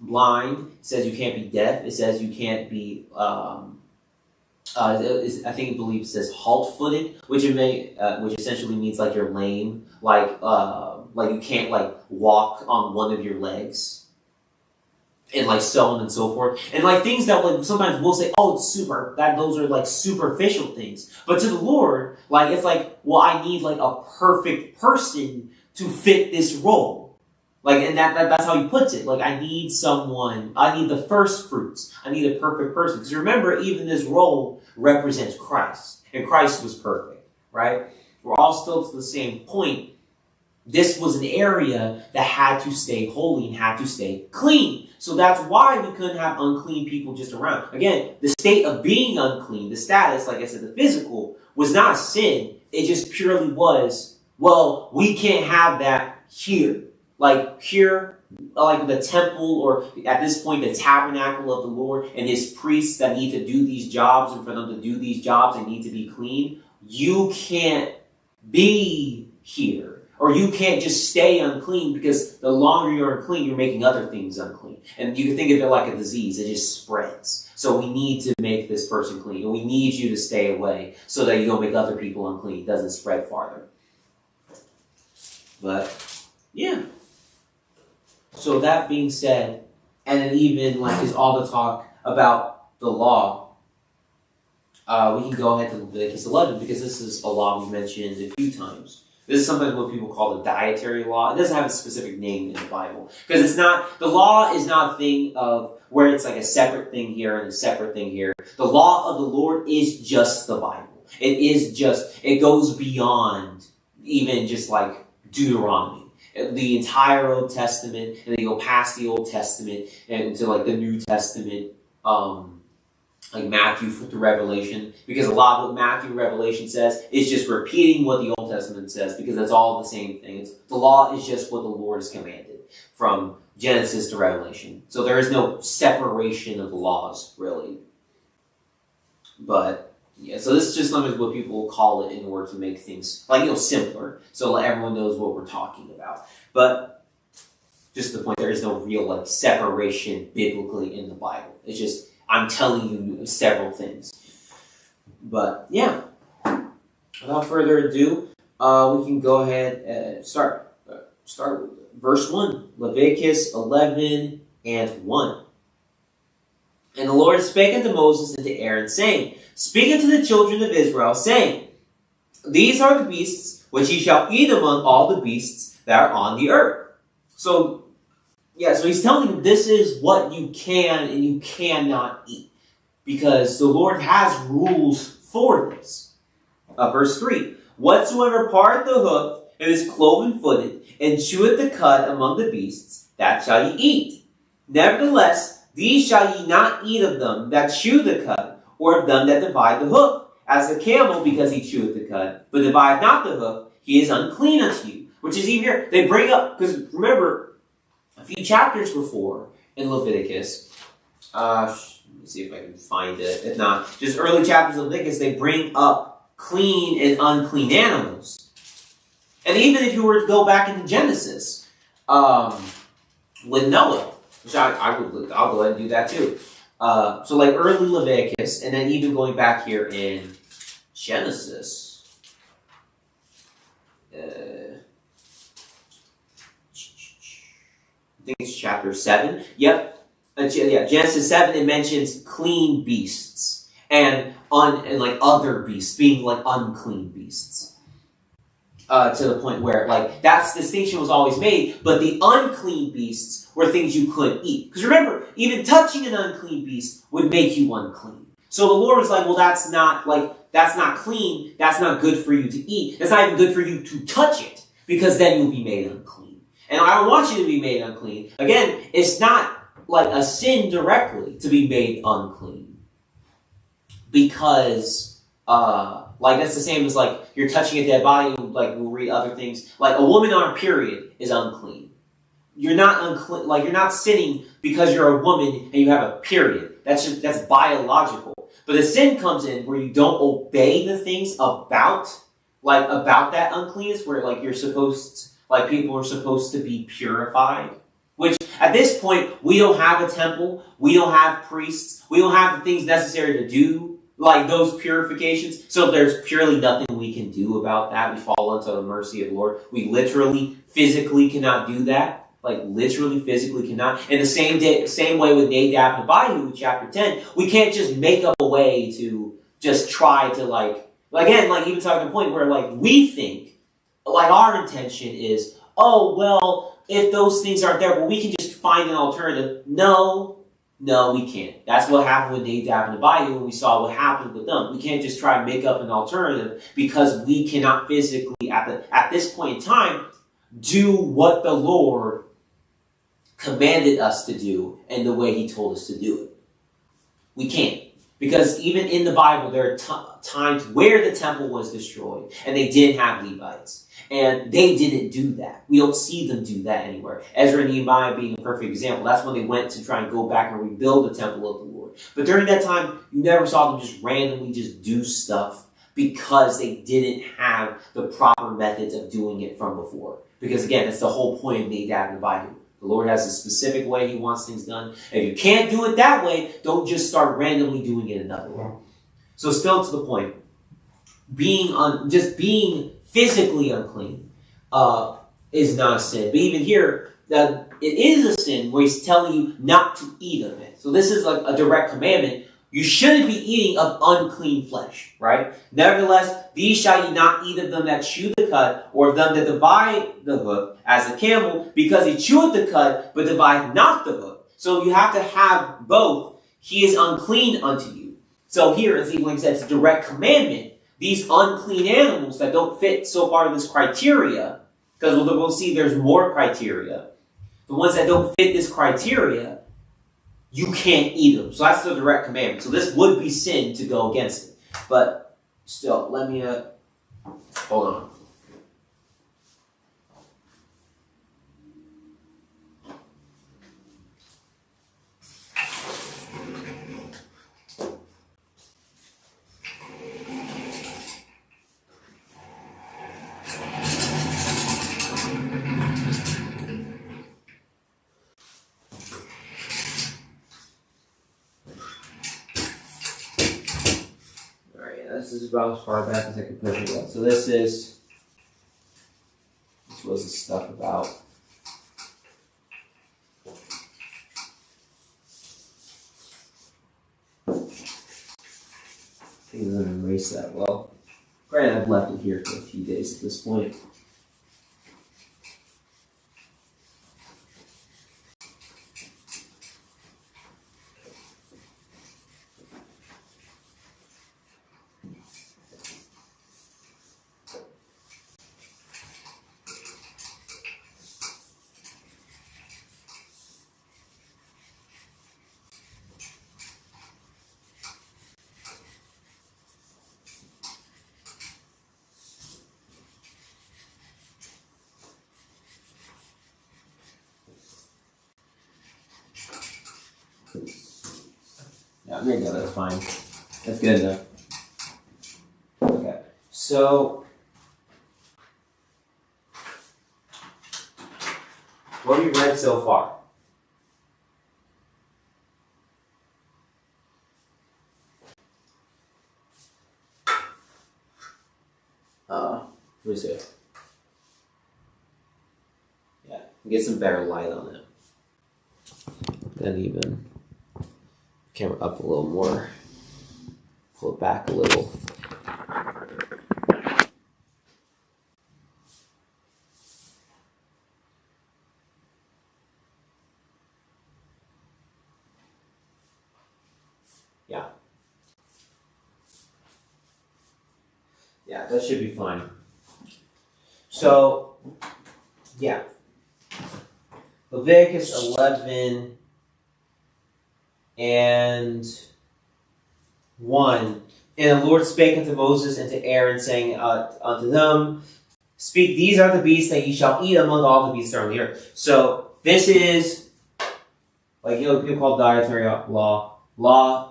blind. It says you can't be deaf. It says you can't be I believe it says halt-footed, which essentially means you're lame, you can't walk on one of your legs, and so on and so forth, and things that sometimes we'll say, oh, it's those are superficial things, but to the Lord, it's well, I need a perfect person to fit this role. And that's how he puts it. I need the first fruits. I need a perfect person. Because remember, even this role represents Christ. And Christ was perfect, right? We're all still to the same point. This was an area that had to stay holy and had to stay clean. So that's why we couldn't have unclean people just around. Again, the state of being unclean, the status, like I said, the physical, was not a sin. It just purely was, well, we can't have that here. Here, the temple, or at this point, the tabernacle of the Lord, and his priests that need to do these jobs, and for them to do these jobs, they need to be clean. You can't be here. Or you can't just stay unclean, because the longer you're unclean, you're making other things unclean. And you can think of it like a disease. It just spreads. So we need to make this person clean. And we need you to stay away so that you don't make other people unclean. It doesn't spread farther. But, yeah. So that being said, and then even is all the talk about the law, we can go ahead to Leviticus 11, because this is a law we mentioned a few times. This is sometimes what people call the dietary law. It doesn't have a specific name in the Bible, because the law is not a thing of where it's a separate thing here and a separate thing here. The law of the Lord is just the Bible. It goes beyond even just Deuteronomy. The entire Old Testament, and then you go past the Old Testament and to the New Testament, Matthew through Revelation, because a lot of what Matthew and Revelation says is just repeating what the Old Testament says, because that's all the same thing. The law is just what the Lord has commanded from Genesis to Revelation. So there is no separation of the laws, really. But yeah, so this is just sometimes what people call it in order to make things simpler, so everyone knows what we're talking about. But just the point, there is no real separation biblically in the Bible. It's just I'm telling you several things. But yeah, without further ado, we can go ahead and start with verse 1, Leviticus 11 and 1. And the Lord spake unto Moses and to Aaron, saying, Speak unto the children of Israel, saying, These are the beasts which ye shall eat among all the beasts that are on the earth. So he's telling them this is what you can and you cannot eat, because the Lord has rules for this. Verse 3, Whatsoever parteth the hoof and is cloven-footed, and cheweth the cud among the beasts, that shall ye eat. Nevertheless, these shall ye not eat of them that chew the cud, or of them that divide the hoof, as the camel, because he cheweth the cud, but divide not the hoof, he is unclean unto you. Which is even here, they bring up, because remember, a few chapters before in Leviticus, let me see if I can find it. If not, just early chapters of Leviticus, they bring up clean and unclean animals. And even if you were to go back into Genesis, with Noah, which I'll go ahead and do that too. So early Leviticus, and then even going back here in Genesis, I think it's chapter 7. Yep. Genesis 7, it mentions clean beasts and other beasts being unclean beasts. to the point where, like, that distinction was always made, but the unclean beasts were things you couldn't eat. Because remember, even touching an unclean beast would make you unclean. So the Lord was like, well, that's not clean, that's not good for you to eat, that's not even good for you to touch it, because then you'll be made unclean. And I don't want you to be made unclean. Again, it's not like a sin directly to be made unclean. Because, like, that's the same as, like, you're touching a dead body, like, we'll read other things. Like, a woman on a period is unclean. You're not unclean, like, you're not sinning because you're a woman and you have a period. That's biological. But the sin comes in where you don't obey the things about that uncleanness, where, like, people are supposed to be purified. Which, at this point, we don't have a temple, we don't have priests, we don't have the things necessary to do, like, those purifications. So there's purely nothing we can do about that. We fall into the mercy of the Lord. We literally, physically cannot do that. Like, literally, physically cannot. In the same way with Nadab and Abihu, chapter 10, we can't just make up a way to just try to, again, even talking to the point where, like, we think, like, our intention is, oh, well, if those things aren't there, well, we can just find an alternative. No, we can't. That's what happened with Nadab and Abihu, and we saw what happened with them. We can't just try and make up an alternative because we cannot physically, at this point in time, do what the Lord commanded us to do and the way He told us to do it. We can't. Because even in the Bible, there are times where the temple was destroyed and they didn't have Levites. And they didn't do that. We don't see them do that anywhere. Ezra and Nehemiah being a perfect example. That's when they went to try and go back and rebuild the temple of the Lord. But during that time, you never saw them just randomly just do stuff because they didn't have the proper methods of doing it from before. Because again, that's the whole point of Nadab and Abihu. The Lord has a specific way He wants things done. If you can't do it that way, don't just start randomly doing it another way. So still to the point, just being physically unclean is not a sin. But even here, it is a sin where He's telling you not to eat of it. So this is like a direct commandment. You shouldn't be eating of unclean flesh, right? Nevertheless, these shall ye not eat of them that chew the cud, or of them that divide the hoof, as the camel, because he cheweth the cud, but divideth not the hoof. So you have to have both. He is unclean unto you. So here, as Evelyn said, it's a direct commandment. These unclean animals that don't fit so far this criteria, because we'll see there's more criteria. The ones that don't fit this criteria, you can't eat them. So that's the direct commandment. So this would be sin to go against it. But still, let me, hold on. This is about as far back as I can push it up. So this was the stuff about I think it doesn't erase that well. Granted, I've left it here for a few days at this point. Yeah, there you go, that's fine. That's good enough. Okay, so what have you read so far? Let me see. Yeah, get some better light on it. Then even camera up a little more. Pull it back a little. Yeah, that should be fine. So, yeah. Leviticus 11 and 1. And the Lord spake unto Moses and to Aaron, saying unto them, Speak, these are the beasts that ye shall eat among all the beasts that are on the earth. So, this is, like, people call dietary law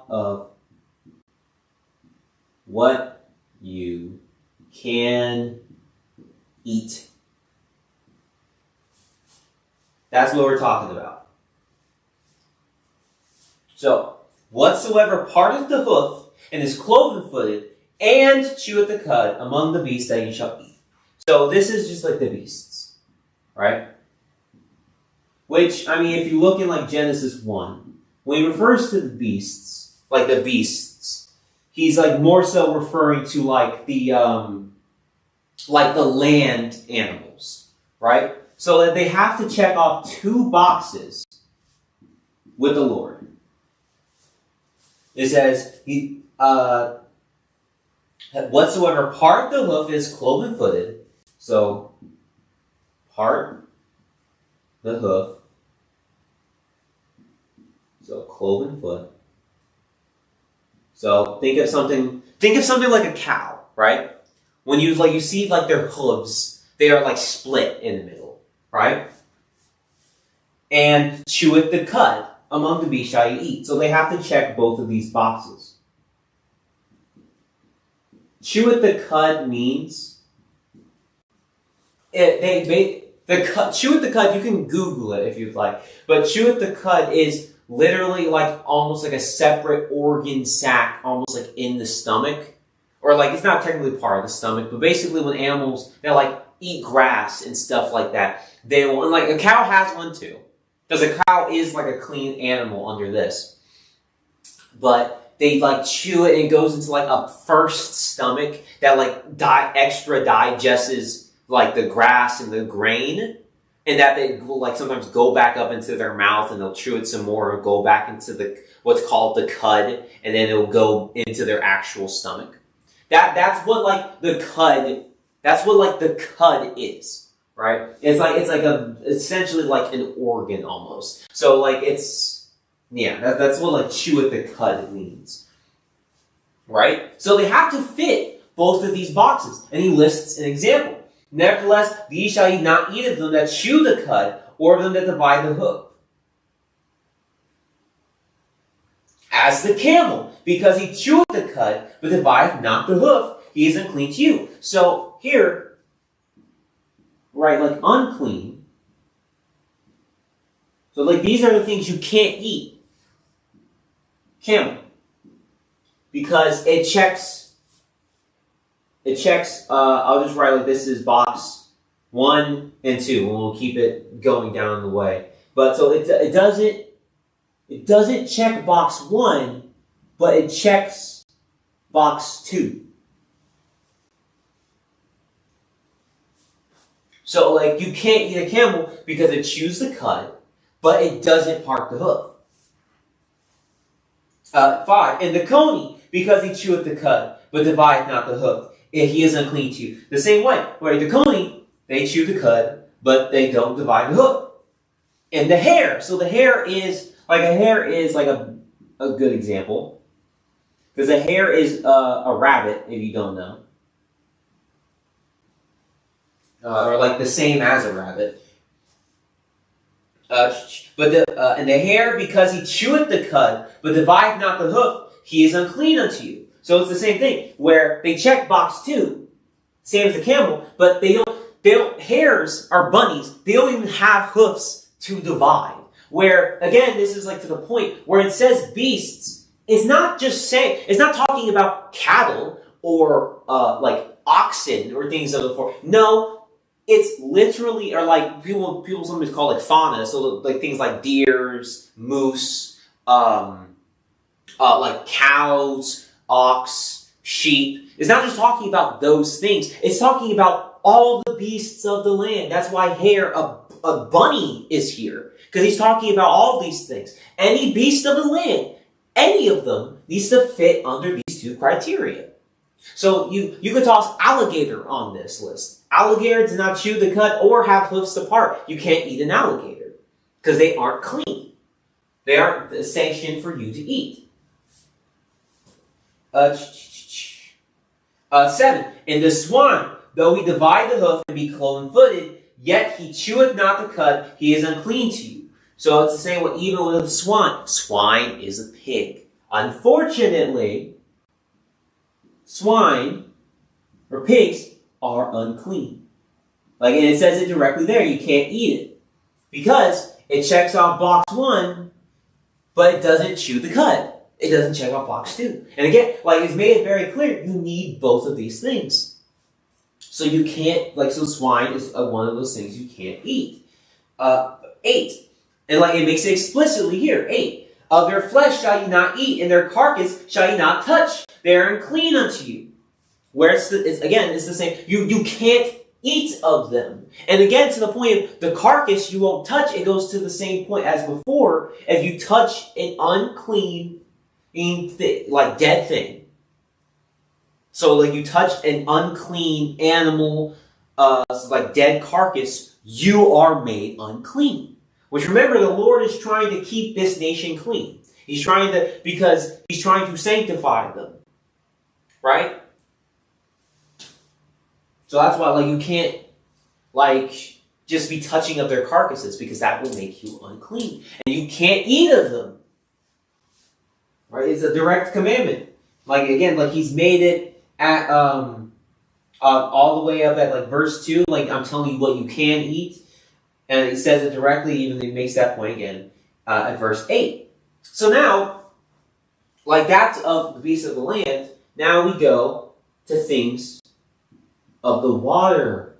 of what you can eat. That's what we're talking about. So, whatsoever parteth the hoof, and is cloven-footed, and cheweth the cud among the beasts that ye shall eat. So, this is just like the beasts. Right? Which, I mean, if you look in like Genesis 1, when he refers to the beasts, like the beasts, he's like more so referring to like the land animals. Right? So that they have to check off 2 boxes with the Lord. It says, whatsoever part the hoof is cloven-footed, so part the hoof, so cloven foot. So think of something like a cow, right? When you see like their hooves, they are like split in the middle, right? And cheweth the cud among the beasts shall you eat. So they have to check both of these boxes. Cheweth the cud means cheweth the cud. You can Google it if you'd like, but cheweth the cud is literally like almost like a separate organ sac, almost like in the stomach, or like it's not technically part of the stomach, but basically when animals they like eat grass and stuff like that, they will. And like a cow has one too, because a cow is like a clean animal under this, but they like chew it and it goes into like a first stomach that like extra digests like the grass and the grain, and that they will like sometimes go back up into their mouth and they'll chew it some more and go back into the what's called the cud, and then it'll go into their actual stomach. That's what like the cud. That's what like the cud is, right? It's essentially like an organ almost. So like that's what like cheweth the cud means, right? So they have to fit both of these boxes, and he lists an example. Nevertheless, these shall ye not eat of them that chew the cud, or of them that divide the hoof. As the camel, because he cheweth the cud, but divideth not the hoof, he is unclean to you. So here, right, like unclean. So like these are the things you can't eat. Camel. Because it checks, I'll just write like this is box 1 and 2, and we'll keep it going down the way. But so it doesn't check box 1, but it checks box 2. So like you can't eat a camel because it chews the cud, but it doesn't part the hoof. 5. And the coney, because he cheweth the cud, but divideth not the hoof, he is unclean to you. The same way, right? The coney, they chew the cud, but they don't divide the hoof. And the hare, so the hare is like a good example, because a hare is a rabbit, if you don't know, or like the same as a rabbit. And the hare, because he cheweth the cud, but divideth not the hoof, he is unclean unto you. So it's the same thing, where they check box 2, same as the camel, but they don't, hares are bunnies, they don't even have hoofs to divide. Where, again, this is like to the point, where it says beasts, it's not talking about cattle, or like oxen, or things of the sort. No, it's literally, or like people sometimes call it fauna, so like things like deers, moose, like cows, ox, sheep. It's not just talking about those things. It's talking about all the beasts of the land. That's why a bunny is here. Because he's talking about all these things. Any beast of the land, any of them, needs to fit under these 2 criteria. So you could toss alligator on this list. Alligator does not chew the cud or have hoofs apart. You can't eat an alligator because they aren't clean. They aren't sanctioned for you to eat. 7. And the swine, though he divide the hoof and be cloven-footed, yet he cheweth not the cud, he is unclean to you. So it's the same way even with the swine. Swine is a pig. Unfortunately, swine or pigs are unclean. And it says it directly there. You can't eat it because it checks off box 1, but it doesn't chew the cud. It doesn't check off box 2. And again, it's made it very clear, you need both of these things. So you can't, so swine is one of those things you can't eat. 8. And it makes it explicitly here. 8. Of their flesh shall you not eat, and their carcass shall you not touch. They are unclean unto you. Where it's the same. You can't eat of them. And again, to the point of the carcass you won't touch, it goes to the same point as before. If you touch an unclean dead thing. So you touch an unclean animal, dead carcass, you are made unclean. Which remember, the Lord is trying to keep this nation clean. Because he's trying to sanctify them. Right? So that's why you can't just be touching of their carcasses, because that will make you unclean. And you can't eat of them. Right? It's a direct commandment. He's made it at all the way up at verse 2. I'm telling you what you can eat. And he says it directly, even he makes that point again at verse 8. So now, that's of the beasts of the land, now we go to things of the water,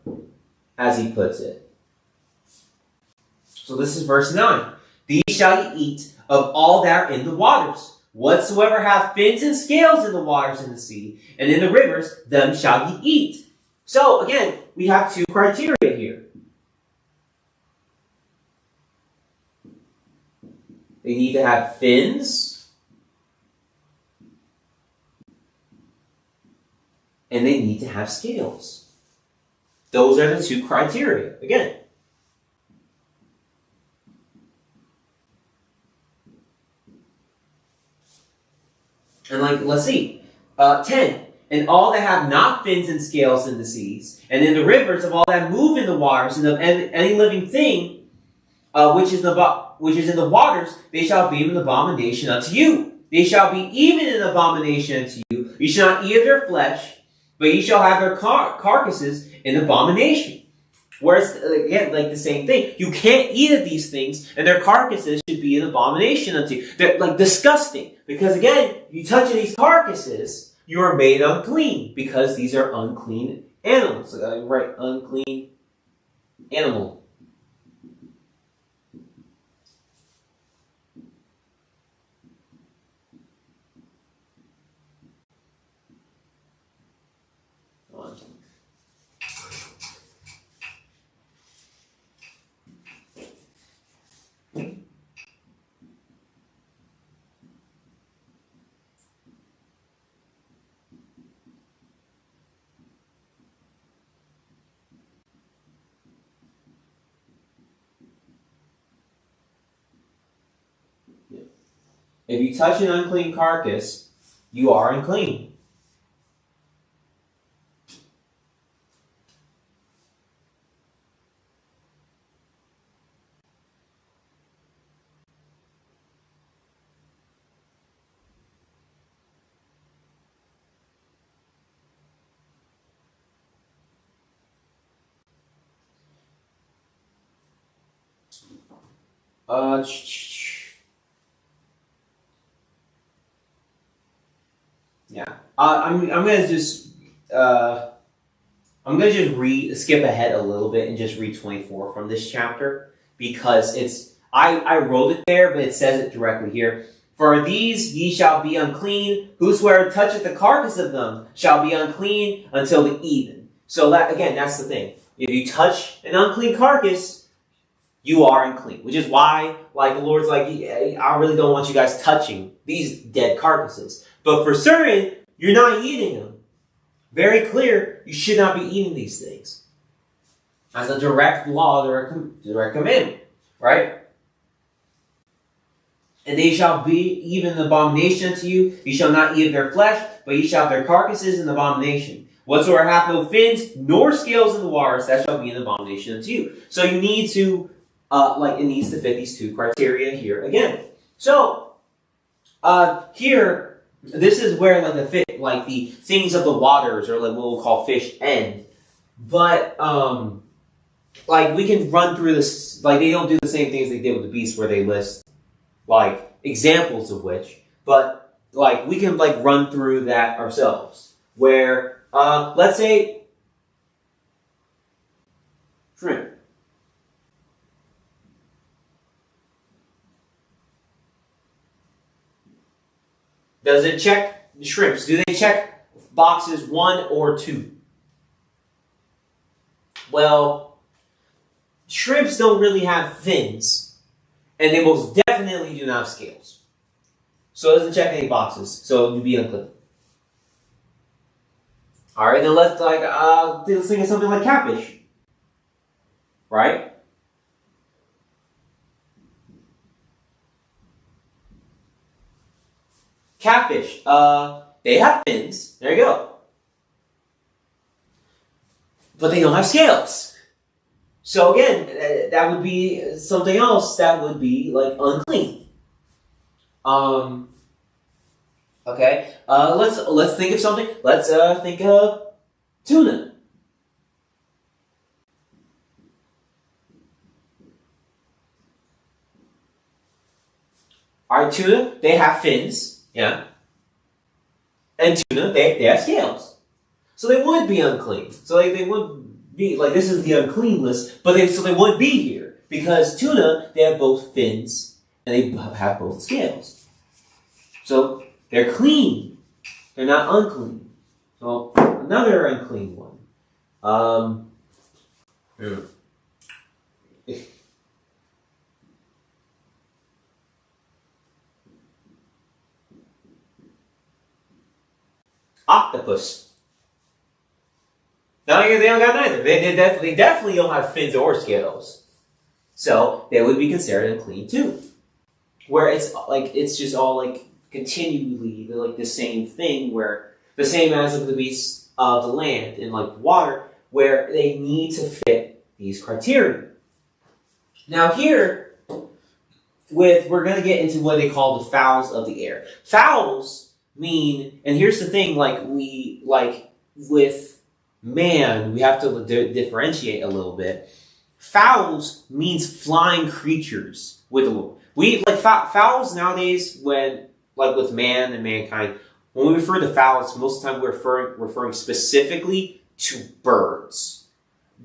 as he puts it. So this is verse 9. These shall ye eat of all that are in the waters. Whatsoever hath fins and scales in the waters in the sea, and in the rivers, them shall ye eat. So, again, we have 2 criteria here. They need to have fins, and they need to have scales. Those are the 2 criteria. Again. And let's see. 10. And all that have not fins and scales in the seas, and in the rivers of all that move in the waters, and of any living thing which is in the waters, they shall be an abomination unto you. They shall be even an abomination unto you. You shall not eat of their flesh, but ye shall have their carcasses in abomination. Whereas, again, the same thing. You can't eat of these things, and their carcasses should be an abomination unto you. They're, disgusting. Because, again, you touch these carcasses, you are made unclean, because these are unclean animals. Right, unclean animal. If you touch an unclean carcass, you are unclean. Yeah. I'm gonna just skip ahead a little bit and just read 24 from this chapter, because I wrote it there, but it says it directly here. For these ye shall be unclean, whosoever toucheth the carcass of them shall be unclean until the even. So that's the thing. If you touch an unclean carcass, you are unclean. Which is why, the Lord's I really don't want you guys touching these dead carcasses. But for certain, you're not eating them. very clear, you should not be eating these things. As a direct law, direct commandment, right? And they shall be even an abomination unto you. You shall not eat of their flesh, but ye shall have their carcasses an abomination. Whatsoever hath no fins, nor scales in the waters, that shall be an abomination unto you. So you need to, it needs to fit these two criteria here again. So, here, this is where the things of the waters, or what we'll call fish, end. But, we can run through this, they don't do the same things they did with the beasts where they list, examples of which, but, we can, run through that ourselves. Where, let's say, shrimp. Does it check the shrimps? Do they check boxes 1 or 2? Well, shrimps don't really have fins, and they most definitely do not have scales. So it doesn't check any boxes, so it would be unclean. Alright, then let's think of something like catfish. Right? Catfish, they have fins. There you go. But they don't have scales. So again, that would be something else that would be unclean. Okay. Let's think of something. Let's think of tuna. Alright, tuna, they have fins. Yeah. And tuna, they have scales. So they would be unclean. So they would be, this is the unclean list, but they would be here. Because tuna, they have both fins, and they have both scales. So they're clean. They're not unclean. So another unclean one. Octopus. Now they don't got neither. They definitely don't have fins or scales. So they would be considered unclean too. Where it's just all continually the same thing, where the same as the beasts of the land in water, where they need to fit these criteria. Now here, we're going to get into what they call the fowls of the air. Fowls mean, and here's the thing, with man, we have to differentiate a little bit. Fowls means flying creatures with the Lord. We fowls nowadays, when with man and mankind, when we refer to fowls, most of the time we're referring specifically to birds.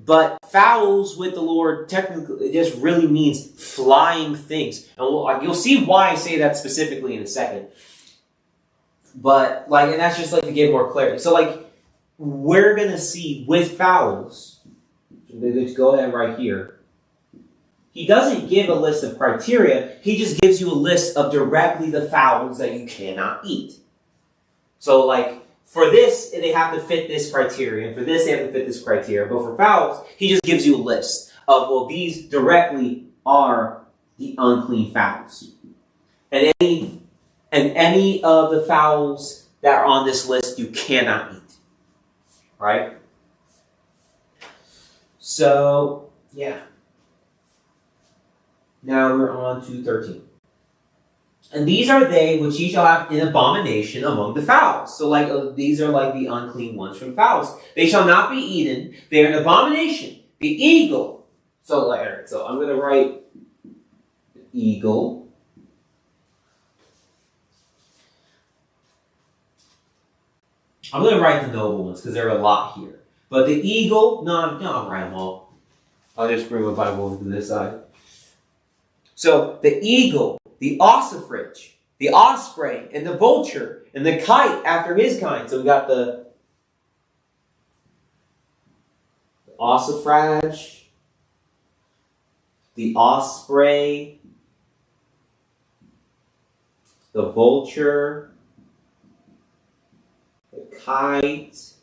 But fowls with the Lord, technically, it just really means flying things, and you'll see why I say that specifically in a second. But and that's just to give more clarity. So we're gonna see with fowls. Let's go ahead right here. He doesn't give a list of criteria. He just gives you a list of directly the fowls that you cannot eat. So for this, they have to fit this criteria. For this, they have to fit this criteria. But for fowls, he just gives you a list of, these directly are the unclean fowls. And any of the fowls that are on this list, you cannot eat. Right? So, yeah. Now we're on to 13. And these are they which ye shall have in abomination among the fowls. So these are the unclean ones from fowls. They shall not be eaten. They are an abomination. The eagle. So I'm going to write eagle. I'm going to write the noble ones because there are a lot here. But the eagle, no, I'll write them all. I'll just bring my Bible over to this side. So the eagle, the ossifrage, the osprey, and the vulture, and the kite after his kind. So we got the ossifrage, the osprey, the vulture, the kite,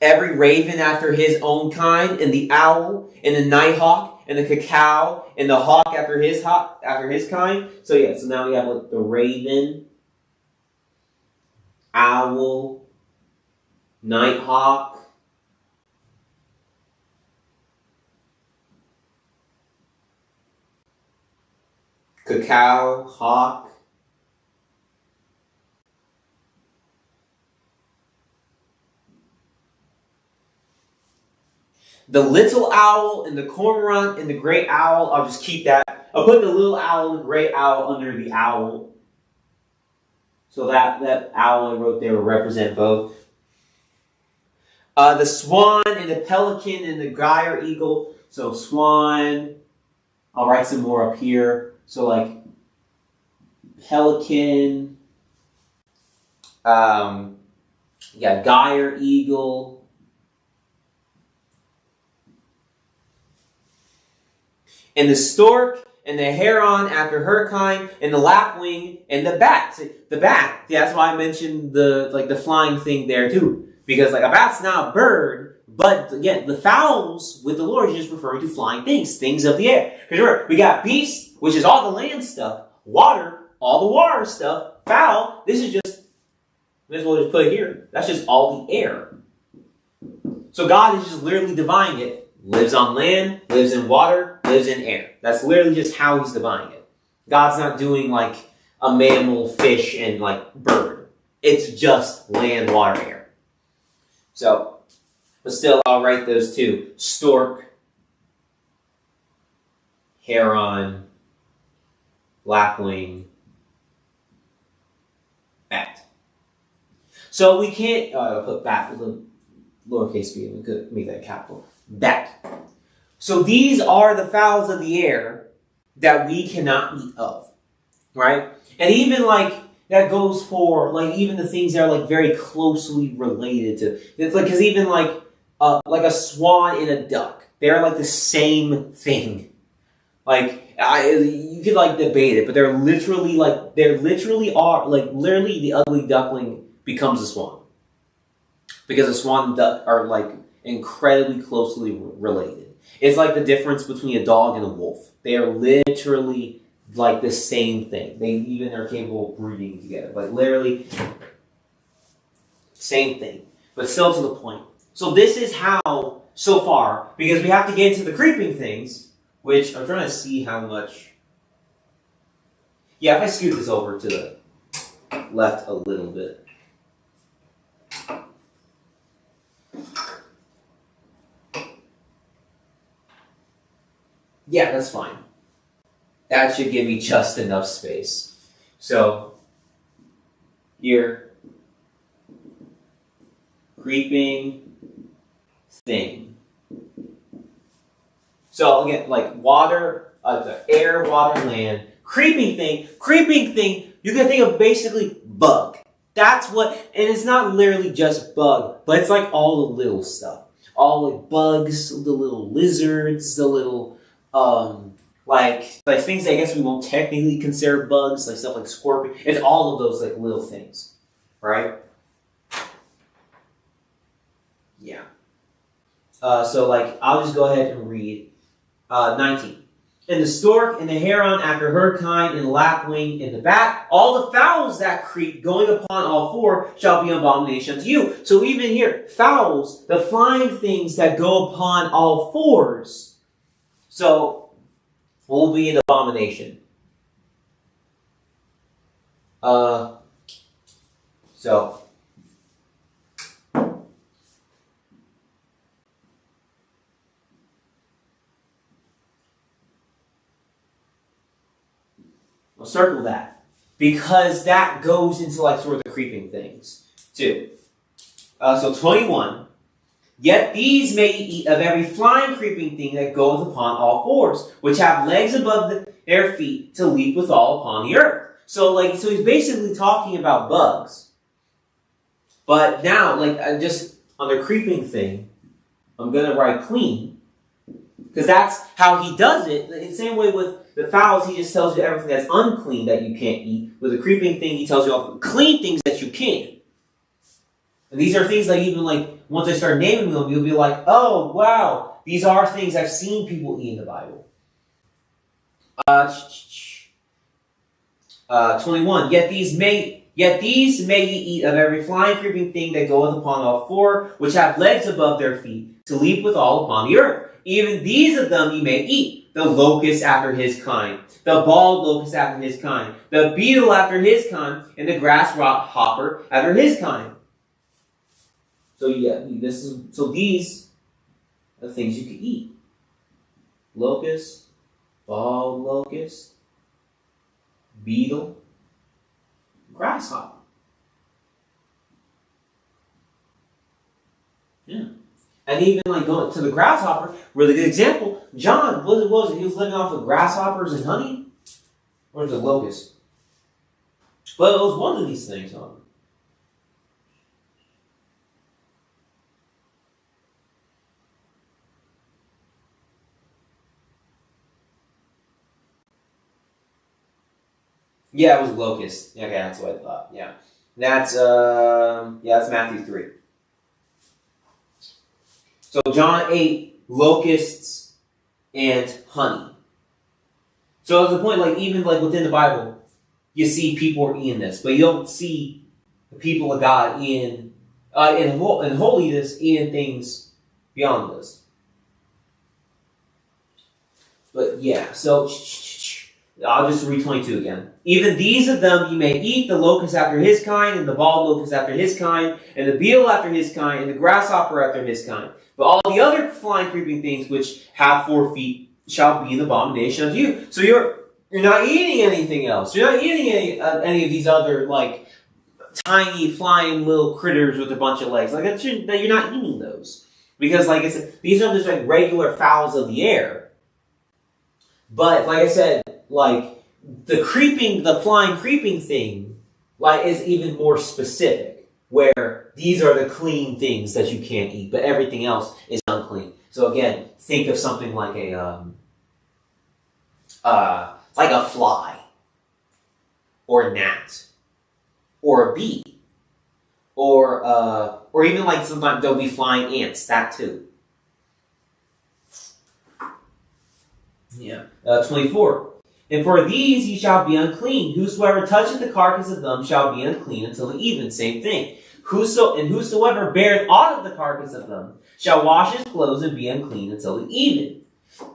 every raven after his own kind, and the owl, and the nighthawk, and the cacao, and the hawk after his kind. So yeah, so now we have like the raven, owl, nighthawk, cacao, hawk, the little owl and the cormorant and the great owl, I'll just keep that. I'll put the little owl and the great owl under the owl. So that owl I wrote there will represent both. The swan and the pelican and the gyre eagle. So swan, I'll write some more up here. So like pelican, gyre eagle, and the stork, and the heron after her kind, and the lapwing, and the bat. See, the bat, yeah, that's why I mentioned the flying thing there too. Because like a bat's not a bird, but again, the fowls with the Lord is just referring to flying things of the air. Because remember, we got beast, which is all the land stuff, water, all the water stuff, fowl, this is just, this is what just put it here, that's just all the air. So God is just literally dividing it. Lives on land, lives in water, lives in air. That's literally just how he's dividing it. God's not doing like a mammal, fish, and like bird. It's just land, water, air. So, but still, I'll write those two. Stork, heron, lapwing, bat. So we can't, I'll put bat with a lowercase b, we could make that capital. Bat. So these are the fowls of the air that we cannot eat of, right? And even like that goes for like even the things that are like very closely related to. It's like because even like a swan and a duck, they're like the same thing. Like you could like debate it, but they're literally the ugly duckling becomes a swan because a swan and duck are like incredibly closely related. It's like the difference between a dog and a wolf. They are literally like the same thing. They even are capable of breeding together. Like literally, same thing. But still to the point. So this is how, so far, because we have to get into the creeping things, which I'm trying to see how much. Yeah, if I scoot this over to the left a little bit. Yeah, that's fine. That should give me just enough space. So, here, creeping thing. So again, like water, the air, water, land. Creeping thing, you can think of basically bug. That's what, and it's not literally just bug, but it's like all the little stuff. All like bugs, the little lizards, the little like things that I guess we won't technically consider bugs, like stuff like scorpion. It's all of those like little things, right? Yeah. So like I'll just go ahead and read 19. And the stork and the heron after her kind, and the lapwing and the bat, all the fowls that creep going upon all four shall be an abomination unto you. So even here, fowls, the flying things that go upon all fours, so will be an abomination. So I'll circle that because that goes into like sort of the creeping things too. So 21. Yet these may eat of every flying creeping thing that goeth upon all fours, which have legs above their feet to leap withal upon the earth. So he's basically talking about bugs. But now, just on the creeping thing, I'm gonna write clean. Because that's how he does it. In the same way with the fowls, he just tells you everything that's unclean that you can't eat. With the creeping thing, he tells you all the clean things that you can. And these are things that even like, once I start naming them, you'll be like, oh, wow, these are things I've seen people eat in the Bible. 21. Yet these may ye eat of every flying, creeping thing that goeth upon all four, which have legs above their feet, to leap withal upon the earth. Even these of them ye may eat, the locust after his kind, the bald locust after his kind, the beetle after his kind, and the grasshopper after his kind. So yeah, these are the things you could eat. Locust, bald locust, beetle, grasshopper. Yeah. And even like going to the grasshopper, really good example. John, what was it? He was living off of grasshoppers and honey? Or was it locust? But it was one of these things, huh? Yeah, it was locust. Okay, that's what I thought. Yeah. That's Matthew 3. So John ate locusts and honey. So at the point, like even like within the Bible, you see people are eating this, but you don't see the people of God in holiness eating things beyond this. But yeah, so I'll just read 22 again. Even these of them you may eat, the locust after his kind, and the bald locust after his kind, and the beetle after his kind, and the grasshopper after his kind. But all the other flying, creeping things which have 4 feet shall be an abomination unto you. So you're not eating anything else. You're not eating any of these other like tiny flying little critters with a bunch of legs. Like you're not eating those because like I said, these are just like regular fowls of the air. But like I said, like the flying creeping thing, like is even more specific, where these are the clean things that you can't eat, but everything else is unclean. So again, think of something like a fly, or a gnat, or a bee, or even like sometimes there'll be flying ants. That too. Yeah. 24. And for these ye shall be unclean. Whosoever toucheth the carcass of them shall be unclean until the even. Same thing. Whosoever beareth aught of the carcass of them shall wash his clothes and be unclean until the even.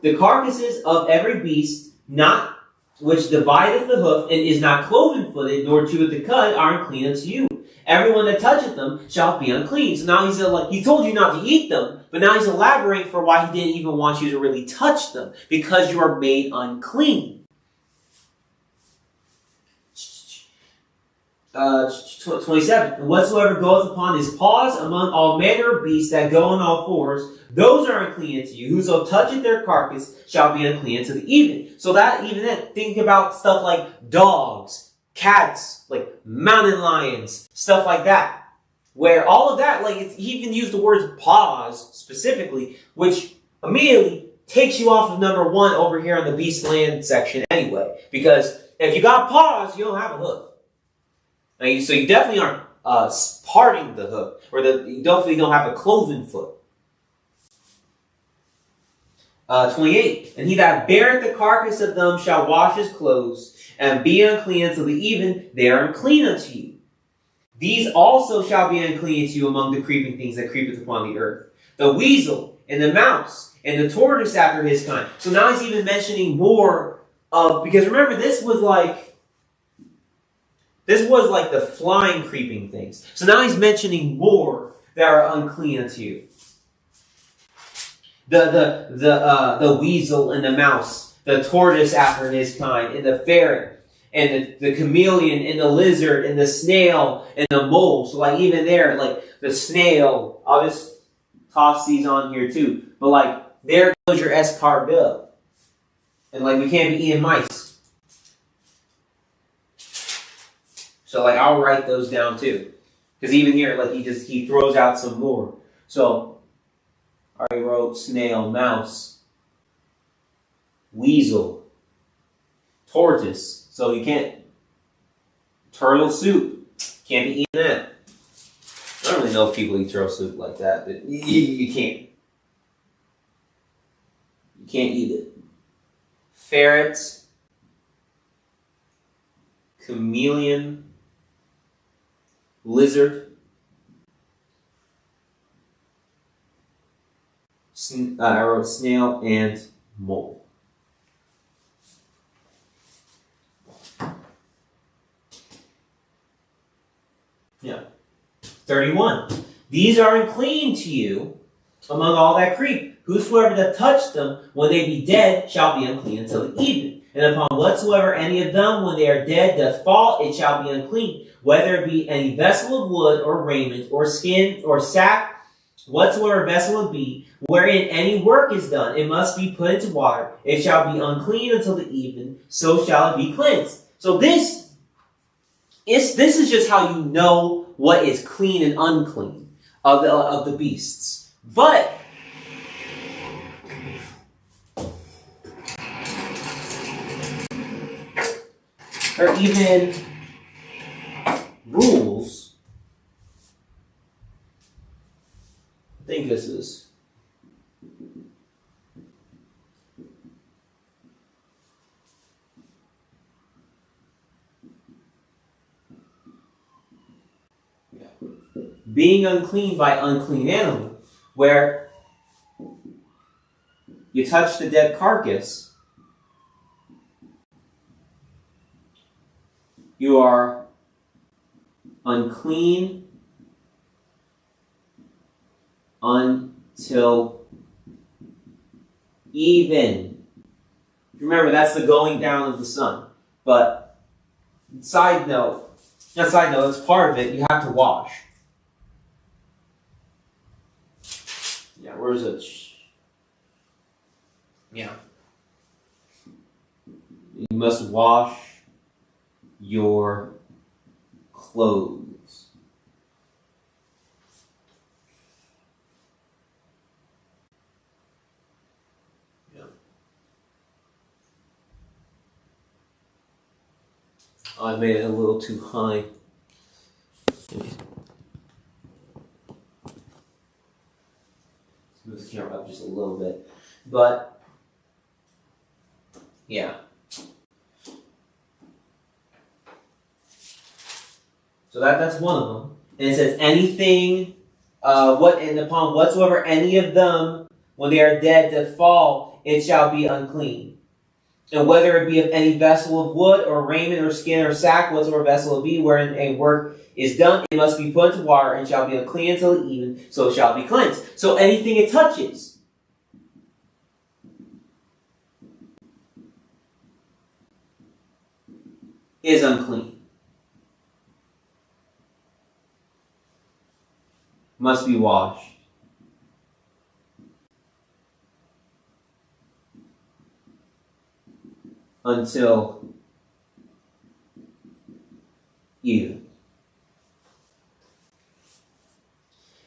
The carcasses of every beast, not which divideth the hoof, and is not cloven-footed, nor cheweth the cud, are unclean unto you. Everyone that toucheth them shall be unclean. So now he told you not to eat them, but now he's elaborating for why he didn't even want you to really touch them, because you are made unclean. 27. And whatsoever goeth upon his paws among all manner of beasts that go on all fours, those are unclean unto you. Whoso toucheth their carcass shall be unclean unto the even. So that even then, think about stuff like dogs, cats, like mountain lions, stuff like that. Where all of that, like he even used the words paws specifically, which immediately takes you off of number 1 over here on the beast land section anyway. Because if you got paws, you don't have a hoof. So you definitely aren't parting the hoof, or you definitely don't have a cloven foot. 28. And he that beareth the carcass of them shall wash his clothes, and be unclean until the even. They are unclean unto you. These also shall be unclean to you among the creeping things that creepeth upon the earth. The weasel, and the mouse, and the tortoise after his kind. So now he's even mentioning more of, because remember, this was like the flying, creeping things. So now he's mentioning more that are unclean unto you. The weasel and the mouse, the tortoise after his kind, and the ferret, and the chameleon, and the lizard, and the snail, and the mole. So like even there, like the snail, I'll just toss these on here too. But like there goes your escargot. And like we can't be eating mice. So like I'll write those down too. Because even here, like he throws out some more. So I already wrote snail, mouse, weasel, tortoise. So you can't, turtle soup, can't be eating that. I don't really know if people eat turtle soup like that, but you can't. You can't eat it. Ferrets, chameleon, lizard, I wrote snail, and mole. Yeah. 31. These are unclean to you among all that creep. Whosoever that touch them, when they be dead, shall be unclean until the evening. And upon whatsoever any of them, when they are dead, doth fall, it shall be unclean. Whether it be any vessel of wood, or raiment, or skin, or sack, whatsoever vessel it be, wherein any work is done, it must be put into water. It shall be unclean until the evening, so shall it be cleansed. So this is just how you know what is clean and unclean of the beasts. But there are even rules. I think this is. Being unclean by unclean animal, where you touch the dead carcass, you are unclean until even. Remember, that's the going down of the sun. But side note, that's part of it. You have to wash. Yeah, where is it? Yeah. You must wash your clothes. Yeah. Oh, I made it a little too high. Move the camera up just a little bit. But, yeah. So that's one of them. And it says anything, and upon whatsoever any of them, when they are dead, doth fall, it shall be unclean. And whether it be of any vessel of wood, or raiment, or skin, or sack, whatsoever vessel it be, wherein a work is done, it must be put into water, and shall be unclean until the even, so it shall be cleansed. So anything it touches is unclean. Must be washed. Until even.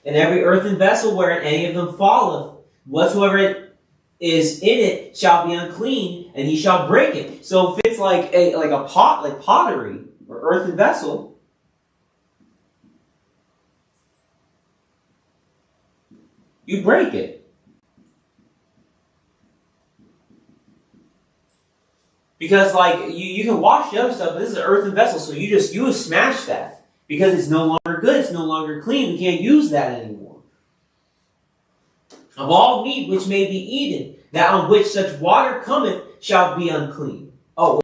And every earthen vessel wherein any of them falleth, whatsoever it is in it shall be unclean, and he shall break it. So if it's like a pot, like pottery or earthen vessel, you break it. Because you can wash the other stuff, but this is an earthen vessel, so you would smash that. Because it's no longer good, it's no longer clean, we can't use that anymore. Of all meat which may be eaten, that on which such water cometh shall be unclean. Of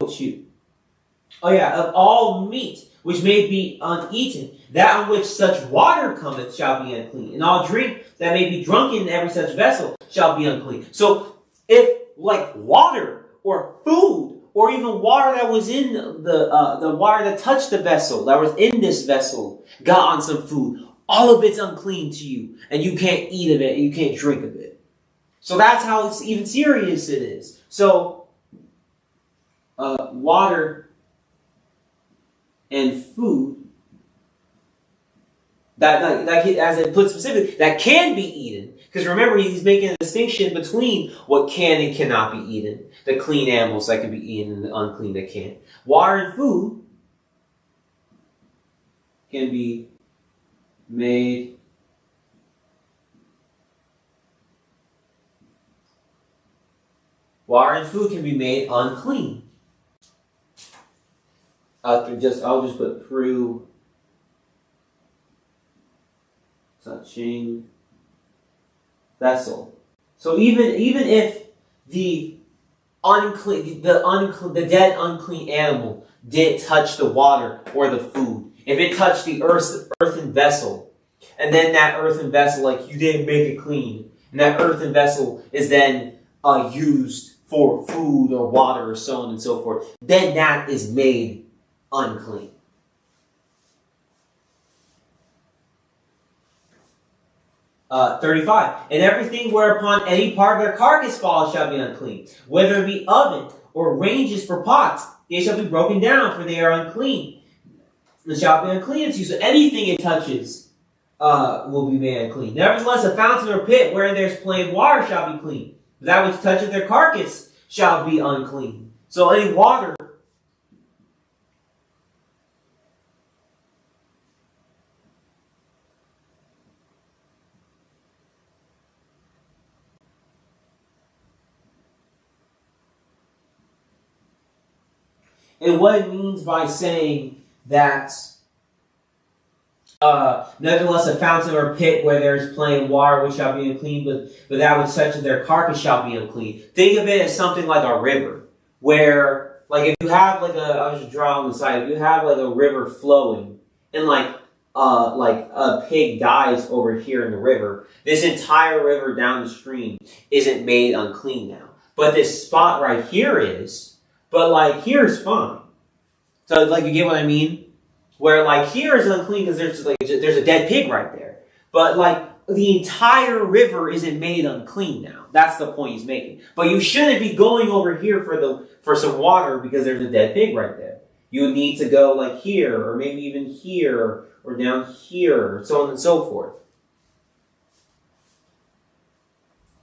all meat which may be uneaten, that on which such water cometh shall be unclean. And all drink that may be drunken in every such vessel shall be unclean. So, if water or food, or even water that was in the water that touched the vessel, that was in this vessel, got on some food, all of it's unclean to you, and you can't eat of it, and you can't drink of it. So that's how even serious it is. So, water and food, that as it puts specifically, that can be eaten. Because remember, he's making a distinction between what can and cannot be eaten. The clean animals that can be eaten and the unclean that can't. Water and food can be made water and food can be made unclean. I'll just put through touching vessel. So even if the dead unclean animal did touch the water or the food, if it touched the earthen vessel, and then that earthen vessel, like, you didn't make it clean, and that earthen vessel is then used for food or water or so on and so forth, then that is made unclean. Uh, 35. And everything whereupon any part of their carcass falls shall be unclean, whether it be oven or ranges for pots, they shall be broken down, for they are unclean. It shall be unclean unto you. So anything it touches will be made unclean. Nevertheless, a fountain or pit where there's plain water shall be clean. That which toucheth their carcass shall be unclean. So any water and what it means by saying that nevertheless a fountain or pit where there is plain water which shall be unclean, but that which touches their carcass shall be unclean. Think of it as something like a river, where, like, if you have like I'll just draw on the side, if you have like a river flowing, and like a pig dies over here in the river, this entire river down the stream isn't made unclean now. But this spot right here is, but like here's fine. So like, you get what I mean? Where like here is unclean because there's a dead pig right there. But like the entire river isn't made unclean now. That's the point he's making. But you shouldn't be going over here for some water because there's a dead pig right there. You need to go like here, or maybe even here, or down here, so on and so forth.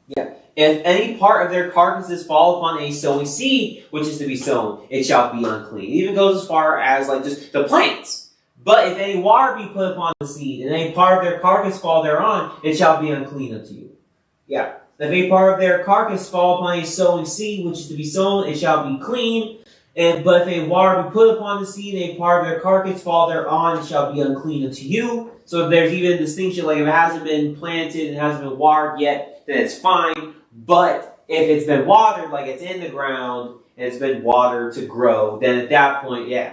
Yeah. If any part of their carcasses fall upon a sowing seed, which is to be sown, it shall be unclean. It even goes as far as like just the plants. But if any water be put upon the seed, and any part of their carcass fall thereon, it shall be unclean unto you. Yeah. If any part of their carcass fall upon a sowing seed, which is to be sown, it shall be clean. But if any water be put upon the seed, and any part of their carcass fall thereon, it shall be unclean unto you. So if there's even a distinction, like if it hasn't been planted and hasn't been watered yet, then it's fine. But if it's been watered, like it's in the ground, and it's been watered to grow, then at that point, yeah,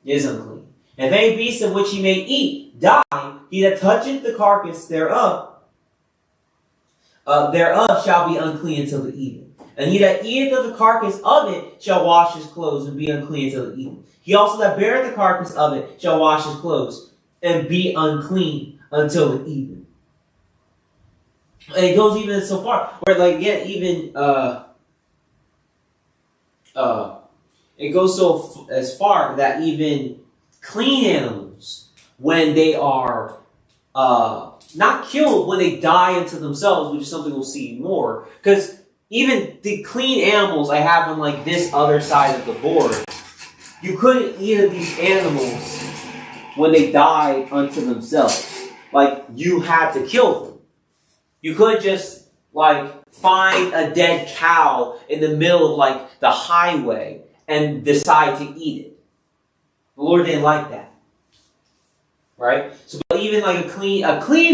it is unclean. And if any beast of which ye may eat die, he that toucheth the carcass thereof shall be unclean until the evening. And he that eateth of the carcass of it shall wash his clothes and be unclean until the evening. He also that beareth the carcass of it shall wash his clothes and be unclean until the evening. And it goes even so far where, like, yeah, even it goes so as far that even clean animals, when they are not killed, when they die unto themselves, which is something we'll see more, because even the clean animals I have on like this other side of the board, you couldn't eat of these animals when they died unto themselves. Like, you had to kill them. You could just like find a dead cow in the middle of like the highway and decide to eat it. The Lord didn't like that. Right? So, but even like a clean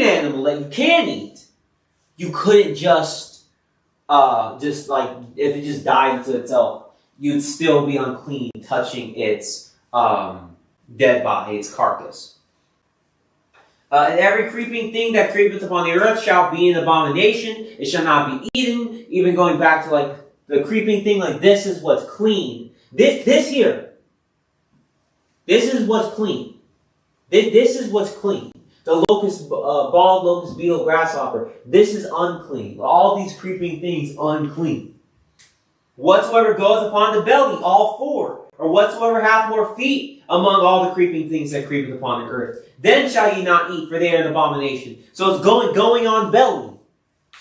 animal that you can eat, you couldn't just like, if it just died into itself, you'd still be unclean touching its dead body, its carcass. And every creeping thing that creepeth upon the earth shall be an abomination. It shall not be eaten. Even going back to like the creeping thing, like this is what's clean. This here. This is what's clean. This is what's clean. The locust, bald locust, beetle, grasshopper. This is unclean. All these creeping things, unclean. Whatsoever goeth upon the belly, all four. Or whatsoever hath more feet among all the creeping things that creepeth upon the earth. Then shall ye not eat, for they are an abomination. So it's going on belly.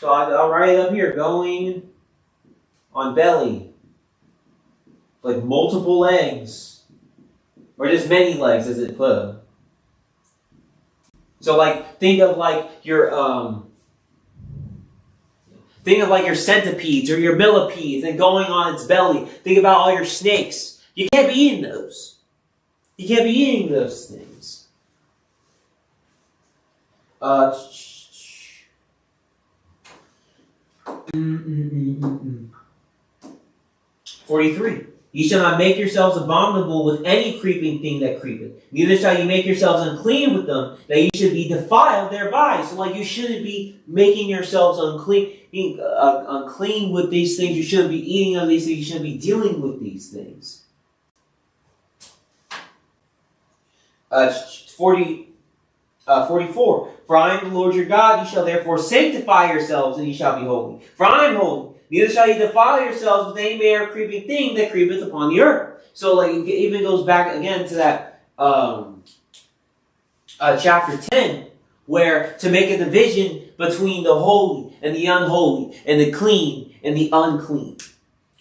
So I'll write it up here. Going on belly. Like multiple legs. Or just many legs, as it put. So like, think of like your centipedes or your millipedes and going on its belly. Think about all your snakes. You can't be eating those. You can't be eating those things. 43. Ye shall not make yourselves abominable with any creeping thing that creepeth. Neither shall you make yourselves unclean with them, that ye should be defiled thereby. So like you shouldn't be making yourselves unclean with these things. You shouldn't be eating of these things. You shouldn't be dealing with these things. 44. For I am the Lord your God, ye shall therefore sanctify yourselves, and ye shall be holy. For I am holy. Neither shall ye defile yourselves with any manner of creeping thing that creepeth upon the earth. So, like, it even goes back again to that chapter 10, where to make a division between the holy and the unholy, and the clean and the unclean.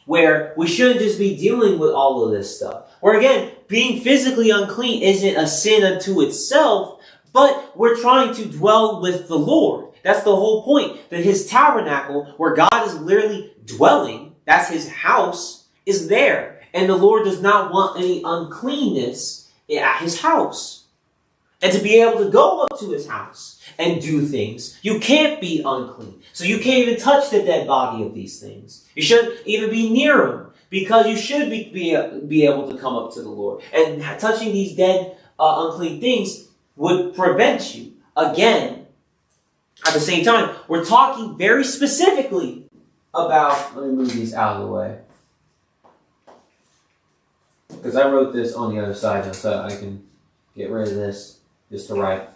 Where we shouldn't just be dealing with all of this stuff. Where again, being physically unclean isn't a sin unto itself, but we're trying to dwell with the Lord. That's the whole point. That his tabernacle, where God is literally dwelling, that's his house, is there. And the Lord does not want any uncleanness at his house. And to be able to go up to his house and do things, you can't be unclean. So you can't even touch the dead body of these things. You shouldn't even be near them, because you should be able to come up to the Lord. And touching these dead, unclean things would prevent you. Again, at the same time, we're talking very specifically about... Let me move these out of the way, because I wrote this on the other side, so I can get rid of this just to write.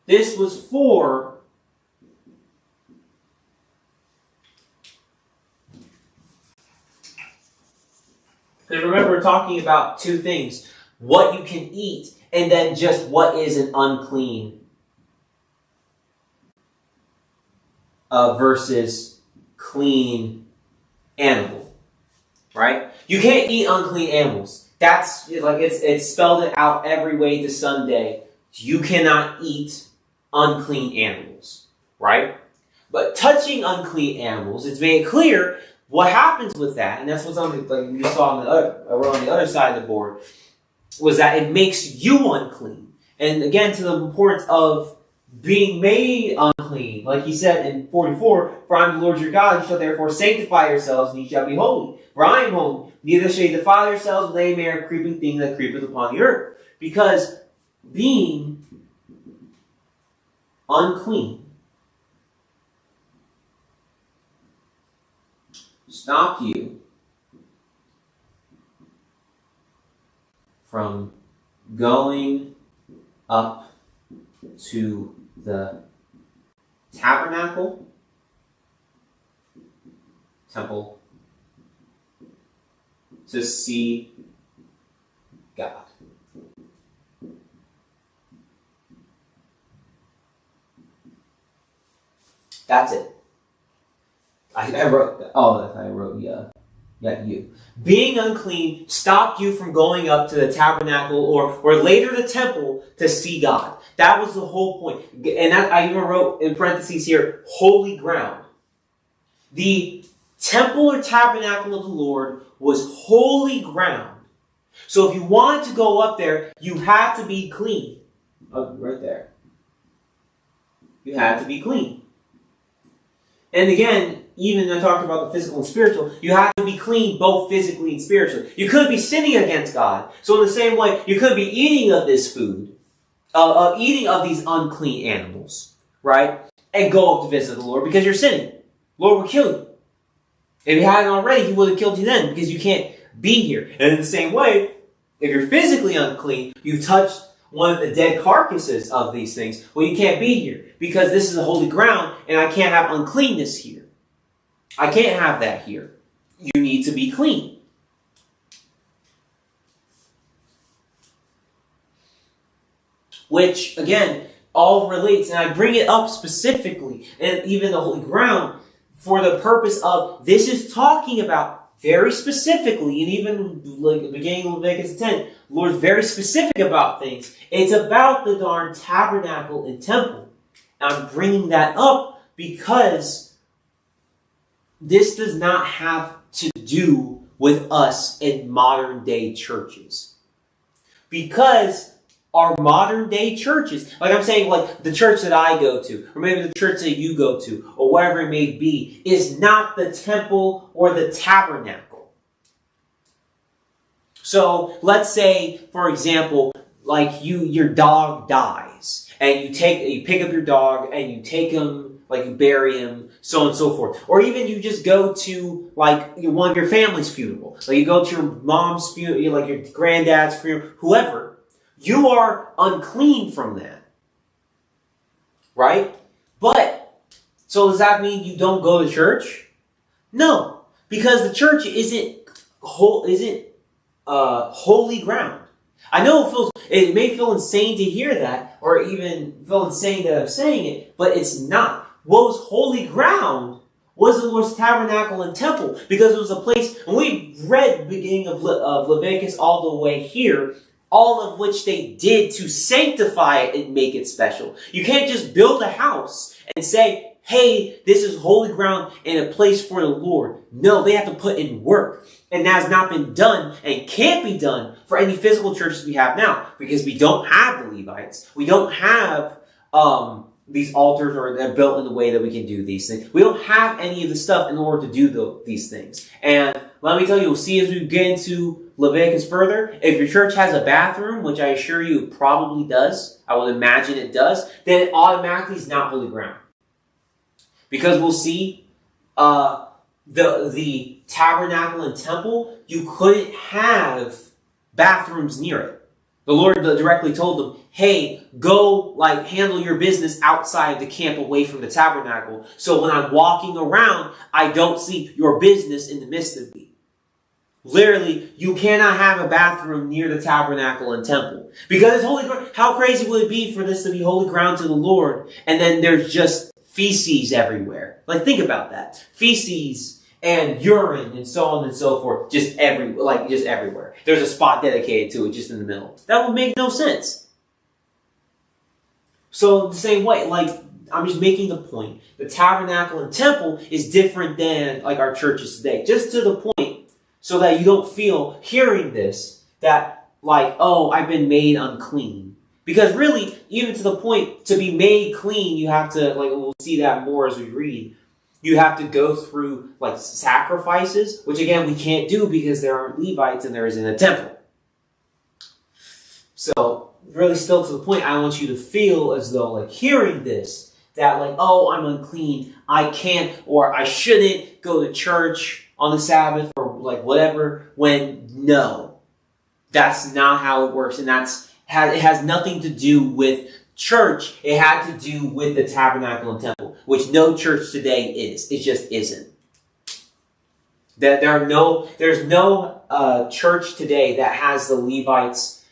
This was for... Because remember, we're talking about two things. What you can eat, and then just what is an unclean versus clean animal. Right? You can't eat unclean animals. That's like it's spelled it out every way to Sunday. You cannot eat unclean animals. Right? But touching unclean animals, it's made clear what happens with that, and that's what's on the, like you saw on the other side of the board, was that it makes you unclean. And again, to the importance of being made unclean, like he said in 44, for I am the Lord your God, you shall therefore sanctify yourselves, and ye shall be holy. For I am holy. Neither shall ye defile yourselves with any manner of creeping thing that creepeth upon the earth. Because being unclean stop you from going up to the tabernacle, temple, to see God. That's it. I wrote you. Being unclean stopped you from going up to the tabernacle or later the temple to see God. That was the whole point. And I even wrote in parentheses here, holy ground. The temple or tabernacle of the Lord was holy ground. So if you wanted to go up there, you had to be clean. Oh, right there. You had to be clean. And again, even I talked about the physical and spiritual, you have to be clean both physically and spiritually. You couldn't be sinning against God. So in the same way, you couldn't be eating of this food, eating of these unclean animals, right? And go up to visit the Lord because you're sinning. Lord will kill you. If he hadn't already, he would have killed you then because you can't be here. And in the same way, if you're physically unclean, you've touched one of the dead carcasses of these things, well, you can't be here because this is a holy ground and I can't have uncleanness here. I can't have that here. You need to be clean. Which, again, all relates, and I bring it up specifically, and even the holy ground, for the purpose of, this is talking about very specifically, and even like the beginning of Leviticus 10, the Lord's very specific about things. It's about the darn tabernacle and temple. And I'm bringing that up because this does not have to do with us in modern day churches. Because our modern day churches, like I'm saying, like the church that I go to, or maybe the church that you go to, or whatever it may be, is not the temple or the tabernacle. So let's say, for example, like your dog dies, and you pick up your dog and you take him, like you bury him, so on and so forth. Or even you just go to like one of your family's funeral, like you go to your mom's funeral, like your granddad's funeral, whoever. You are unclean from that. Right? But, so does that mean you don't go to church? No. Because the church isn't holy ground. I know it may feel insane to hear that, or even feel insane that I'm saying it, but it's not. What was holy ground was the Lord's tabernacle and temple, because it was a place, and we read the beginning of Leviticus all the way here, all of which they did to sanctify it and make it special. You can't just build a house and say, hey, this is holy ground and a place for the Lord. No, they have to put in work. And that has not been done and can't be done for any physical churches we have now, because we don't have the Levites. We don't have these altars, or they're built in the way that we can do these things. We don't have any of the stuff in order to do these things. And let me tell you, we'll see as we get into Leviticus further, if your church has a bathroom, which I assure you it probably does, I would imagine it does, then it automatically is not holy ground. Because we'll see the tabernacle and temple, you couldn't have bathrooms near it. The Lord directly told them, hey, go handle your business outside the camp away from the tabernacle. So when I'm walking around, I don't see your business in the midst of me. Literally, you cannot have a bathroom near the tabernacle and temple. Because it's holy ground. How crazy would it be for this to be holy ground to the Lord, and then there's just feces everywhere? Like, think about that. Feces and urine and so on and so forth, just everywhere. There's a spot dedicated to it just in the middle. That would make no sense. So the same way, I'm just making the point. The tabernacle and temple is different than our churches today. Just to the point, so that you don't feel hearing this that I've been made unclean. Because really, even to the point, to be made clean, you have to, we'll see that more as we read, you have to go through sacrifices, which again we can't do because there aren't Levites and there isn't a temple. So really, still to the point, I want you to feel as though hearing this, that I'm unclean, I can't or I shouldn't go to church on the Sabbath or whatever, when no, that's not how it works, and it has nothing to do with church. It had to do with the tabernacle and temple, which no church today is. It just isn't. There's no church today that has the Levites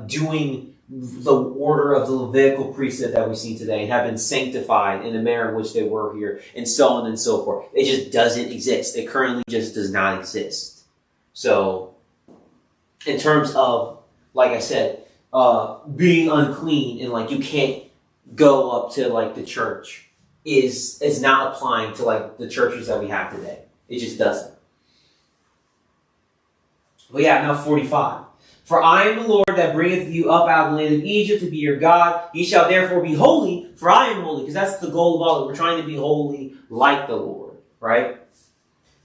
doing the order of the Levitical priesthood that we see today and have been sanctified in the manner in which they were here, and so on and so forth. It just doesn't exist. It currently just does not exist. So, in terms of, like I said, being unclean and you can't go up to the church is not applying to the churches that we have today. It just doesn't. But yeah, now 45. For I am the Lord that bringeth you up out of the land of Egypt to be your God. Ye shall therefore be holy, for I am holy. Because that's the goal of all. We're trying to be holy like the Lord, right?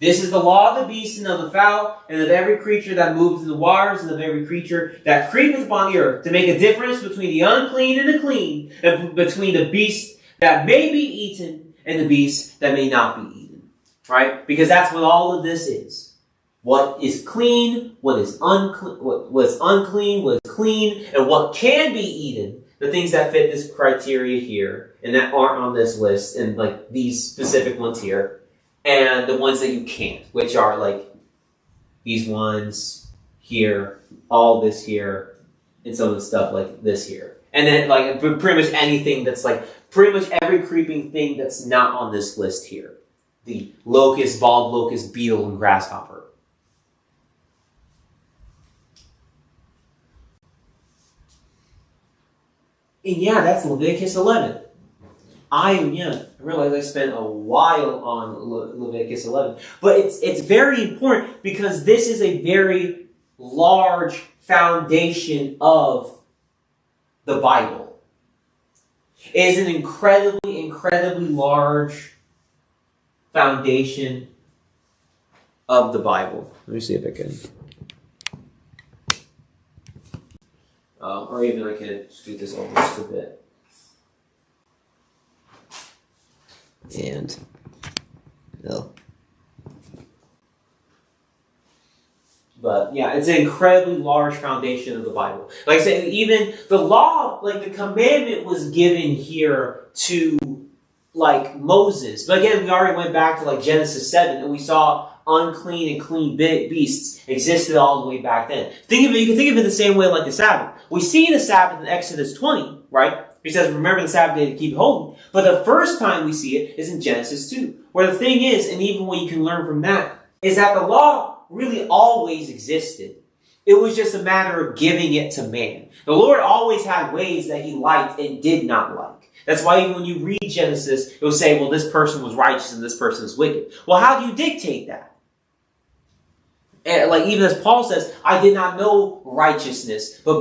This is the law of the beast and of the fowl, and of every creature that moves in the waters, and of every creature that creepeth upon the earth, to make a difference between the unclean and the clean, and between the beast that may be eaten and the beast that may not be eaten. Right? Because that's what all of this is. What is clean, what is unclean, what is unclean, what is clean, and what can be eaten. The things that fit this criteria here, and that aren't on this list, and these specific ones here. And the ones that you can't, which are these ones here, all this here, and some of the stuff this here. And then pretty much anything that's pretty much every creeping thing that's not on this list here. the locust, bald locust, beetle, and grasshopper. And yeah, that's Leviticus 11. I realize I spent a while on Leviticus 11. But it's very important because this is a very large foundation of the Bible. It is an incredibly, incredibly large foundation of the Bible. Let me see if I can. Or even I can scoot this over just a bit. And no. But yeah, it's an incredibly large foundation of the Bible. Like I said, even the law, like the commandment was given here to like Moses. But again, we already went back to like Genesis 7 and we saw unclean and clean beasts existed all the way back then. You can think of it the same way like the Sabbath. We see the Sabbath in Exodus 20, right? He says, remember the Sabbath day to keep it holy. But the first time we see it is in Genesis 2. Where the thing is, and even what you can learn from that, is that the law really always existed. It was just a matter of giving it to man. The Lord always had ways that he liked and did not like. That's why even when you read Genesis, it will say, well, this person was righteous and this person is wicked. Well, how do you dictate that? And like even as Paul says, I did not know righteousness, but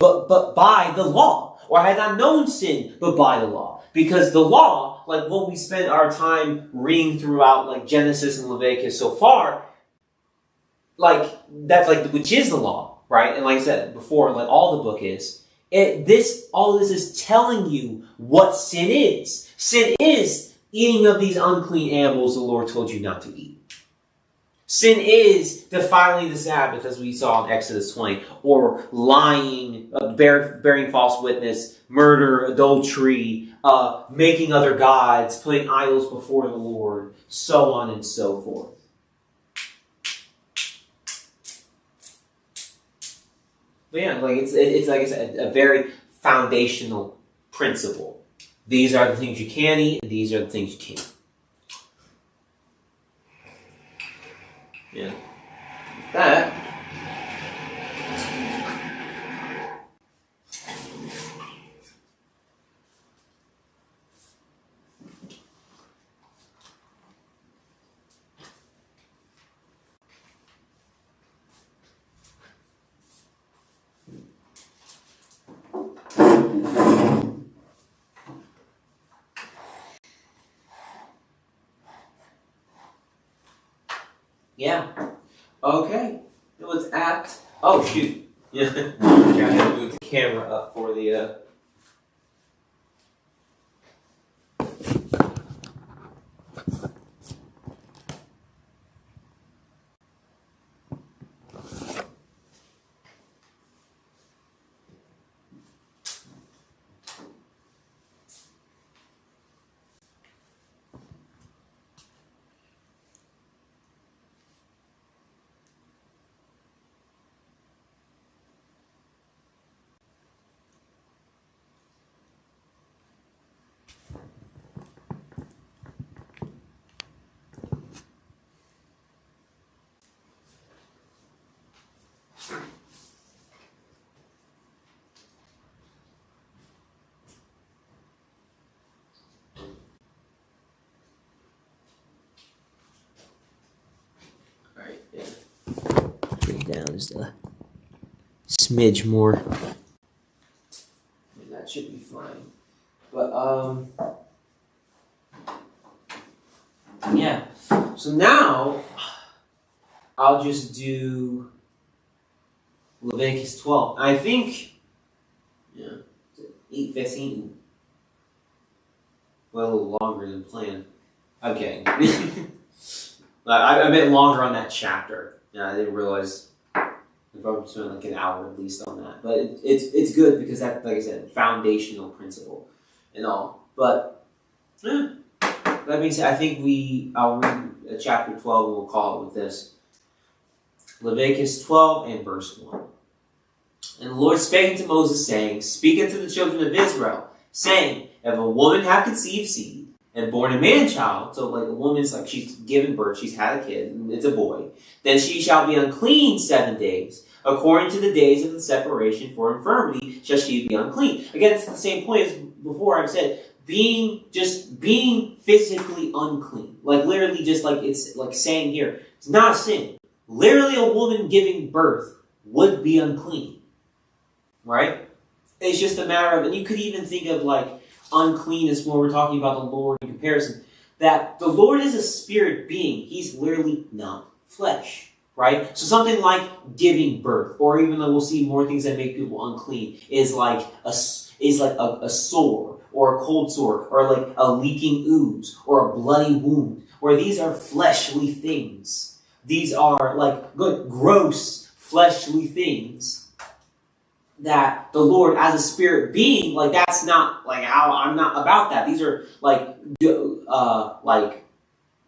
by the law. Or I had not known sin, but by the law. Because the law, like what we spent our time reading throughout like Genesis and Leviticus so far, like that's like which is the law, right? And like I said before, like all the book is, all this is telling you what sin is. Sin is eating of these unclean animals the Lord told you not to eat. Sin is defiling the Sabbath, as we saw in Exodus 20, or lying, bearing false witness, murder, adultery, making other gods, putting idols before the Lord, so on and so forth. But yeah, like it's like I said, a very foundational principle. These are the things you can eat, and these are the things you can't. Yeah. That. Yeah. Okay. It was at. Oh shoot. Yeah. I had to move the camera up for the. Alright, yeah. Bring it down just a smidge more. And that should be fine. But, yeah. So now, I'll just do Leviticus 12. I think, 8:15. Well, a little longer than planned. Okay. I meant longer on that chapter. Yeah, I didn't realize I've probably spent like an hour at least on that. But it's good because that, like I said, foundational principle and all. But that being said, I think I'll read chapter 12 and we'll call it with this. Leviticus 12 and verse 1. And the Lord spake unto Moses, saying, Speak unto the children of Israel, saying, If a woman have conceived seed, and born a man-child, so like a woman's like she's given birth, she's had a kid, and it's a boy, then she shall be unclean 7 days. According to the days of the separation for infirmity shall she be unclean. Again, it's the same point as before I've said, being physically unclean. Like literally just like it's like saying here, it's not a sin. Literally a woman giving birth would be unclean. Right? It's just a matter of, and you could even think of like uncleanness when we're talking about the Lord in comparison, that the Lord is a spirit being. He's literally not flesh. Right? So something like giving birth, or even though we'll see more things that make people unclean, is like a sore, or a cold sore, or like a leaking ooze, or a bloody wound, where these are fleshly things. These are like good, gross, fleshly things that the Lord, as a spirit being, like that's not like how I'm not about that. These are like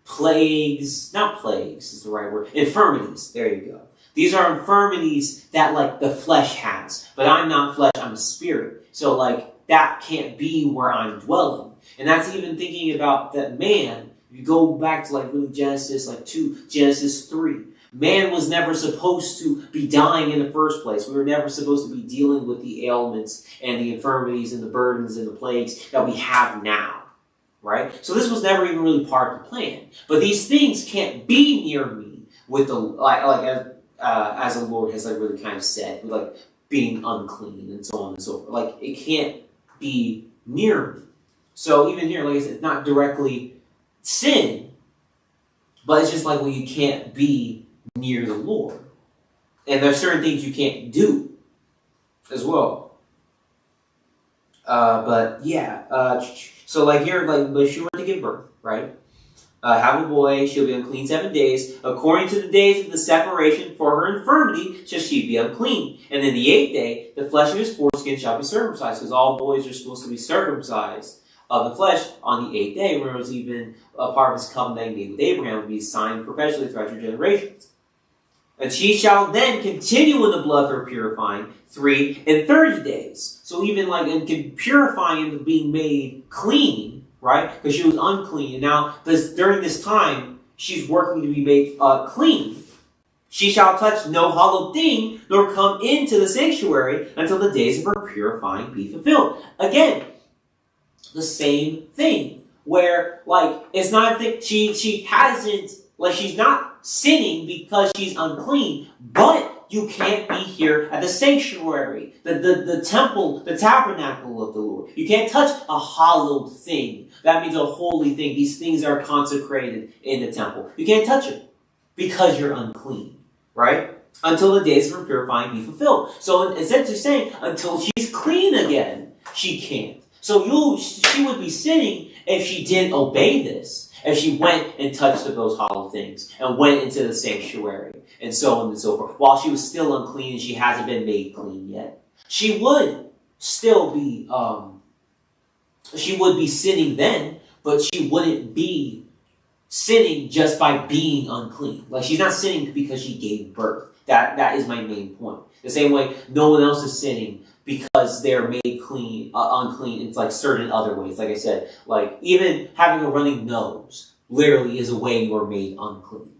plagues, not plagues is the right word, infirmities. There you go. These are infirmities that like the flesh has, but I'm not flesh, I'm a spirit. So like that can't be where I'm dwelling. And that's even thinking about that man. If you go back to like really Genesis like 2, Genesis 3, man was never supposed to be dying in the first place. We were never supposed to be dealing with the ailments and the infirmities and the burdens and the plagues that we have now. Right? So this was never even really part of the plan. But these things can't be near me with the as the Lord has like really kind of said, with like being unclean and so on and so forth. Like it can't be near me. So even here, like I said, it's not directly sin, but it's just like, well, you can't be near the Lord. And there's certain things you can't do as well. So like here, like, but she were to give birth, right? Have a boy, she'll be unclean 7 days. According to the days of the separation for her infirmity, shall she be unclean. And then the 8th day, the flesh of his foreskin shall be circumcised, because all boys are supposed to be circumcised of the flesh on the 8th day, where it was even a part of his covenant that he made with Abraham, would be signed perpetually throughout your generations. And she shall then continue in the blood for purifying 3 and 30 days. So even like in purifying into being made clean, right? Because she was unclean. And now during this time, she's working to be made clean. She shall touch no hallowed thing, nor come into the sanctuary until the days of her purifying be fulfilled. Again, the same thing. Where, like, it's not a thing, she hasn't, like, she's not sinning because she's unclean, but you can't be here at the sanctuary, the temple, the tabernacle of the Lord. You can't touch a hallowed thing. That means a holy thing. These things are consecrated in the temple. You can't touch it because you're unclean, right? Until the days of her purifying be fulfilled. So essentially saying, until she's clean again, she can't. So she would be sinning if she didn't obey this. If she went and touched those hollow things and went into the sanctuary and so on and so forth, while she was still unclean and she hasn't been made clean yet, she would still be sinning then, but she wouldn't be sinning just by being unclean. Like she's not sinning because she gave birth. That is my main point. The same way no one else is sinning because they're made clean, unclean in like certain other ways. Like I said, like even having a running nose literally is a way you are made unclean.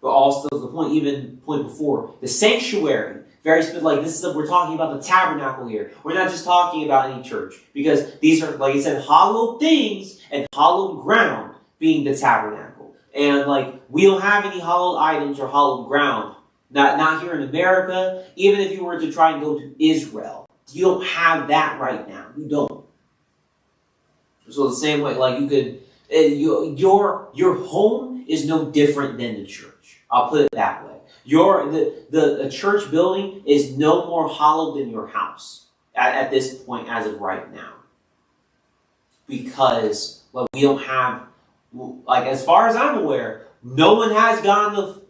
But also the point before, the sanctuary, very specific, like this is we're talking about the tabernacle here. We're not just talking about any church, because these are, like I said, hallowed things and hallowed ground being the tabernacle. And like we don't have any hallowed items or hallowed ground. Not here in America. Even if you were to try and go to Israel, you don't have that right now. You don't. So the same way, like you could, your home is no different than the church. I'll put it that way. The church building is no more hallowed than your house at this point as of right now, because we don't have, like as far as I'm aware, no one has gone to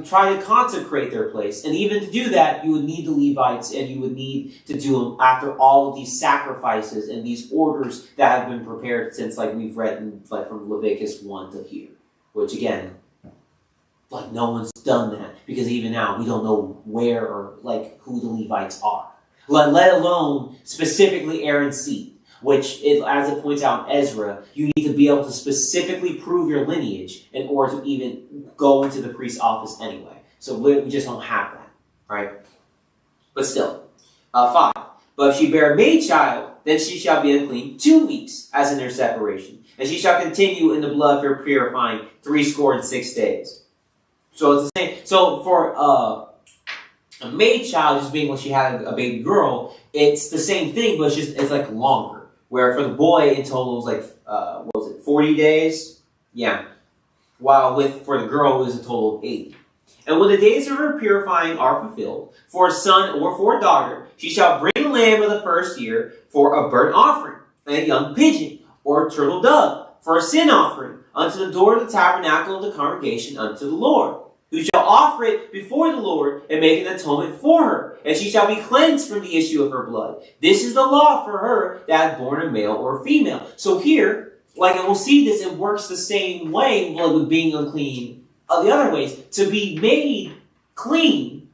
try to consecrate their place. And even to do that, you would need the Levites, and you would need to do them after all of these sacrifices and these orders that have been prepared since, like we've read from Leviticus 1 to here. Which again, like no one's done that, because even now we don't know where or like who the Levites are. Let alone specifically Aaron's seed, which is, as it points out in Ezra, you need to to be able to specifically prove your lineage in order to even go into the priest's office anyway. So we just don't have that, right? But still. 5. But if she bear a maid child, then she shall be unclean 2 weeks, as in their separation. And she shall continue in the blood for purifying 66 days. So it's the same. So for a maid child, just being when she had a baby girl, it's the same thing, but it's like longer. Where for the boy, in total, it was like, 40 days? Yeah. While for the girl, it was a total of 80. And when the days of her purifying are fulfilled, for a son or for a daughter, she shall bring a lamb of the first year for a burnt offering, and a young pigeon, or a turtle dove, for a sin offering, unto the door of the tabernacle of the congregation unto the Lord, who shall offer it before the Lord, and make an atonement for her, and she shall be cleansed from the issue of her blood. This is the law for her that hath born a male or a female. So here, and we'll see this, it works the same way, with being unclean, the other ways. To be made clean,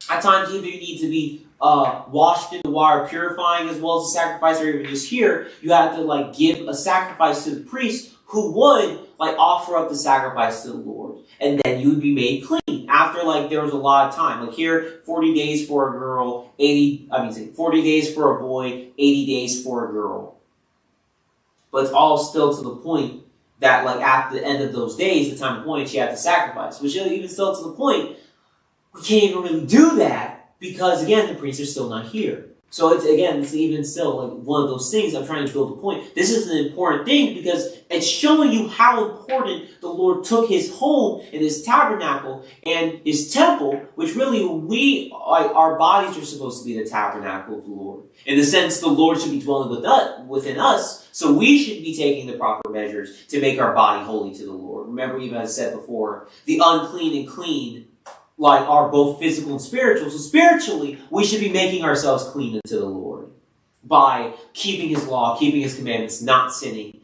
at times either you need to be washed in the water purifying as well as a sacrifice, or even just here, you have to give a sacrifice to the priest who would offer up the sacrifice to the Lord. And then you would be made clean after there was a lot of time. Here, 40 days for a girl, 40 days for a boy, 80 days for a girl. But it's all still to the point that at the end of those days, the time appointed, she had to sacrifice. Which even still to the point, we can't even really do that because, again, the priests are still not here. So it's even still one of those things I'm trying to build a point. This is an important thing because it's showing you how important the Lord took his home and his tabernacle and his temple, which really our bodies are supposed to be the tabernacle of the Lord. In the sense, the Lord should be dwelling within us, so we should be taking the proper measures to make our body holy to the Lord. Remember, even as I said before, the unclean and clean are both physical and spiritual. So spiritually, we should be making ourselves clean unto the Lord by keeping his law, keeping his commandments, not sinning,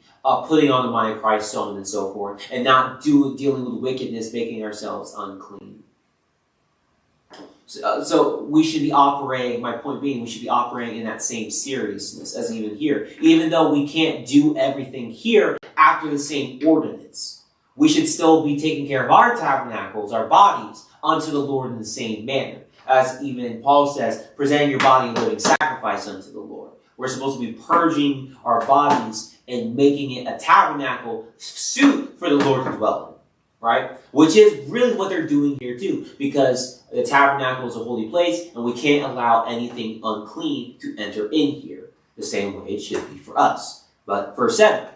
putting on the mind of Christ, so on and so forth, and not dealing with wickedness, making ourselves unclean. So we should be operating, my point being, we should be operating in that same seriousness as even here. Even though we can't do everything here after the same ordinance, we should still be taking care of our tabernacles, our bodies, unto the Lord in the same manner. As even Paul says, presenting your body a living sacrifice unto the Lord. We're supposed to be purging our bodies and making it a tabernacle suit for the Lord to dwell in. Right? Which is really what they're doing here too. Because the tabernacle is a holy place and we can't allow anything unclean to enter in here. The same way it should be for us. But verse 7.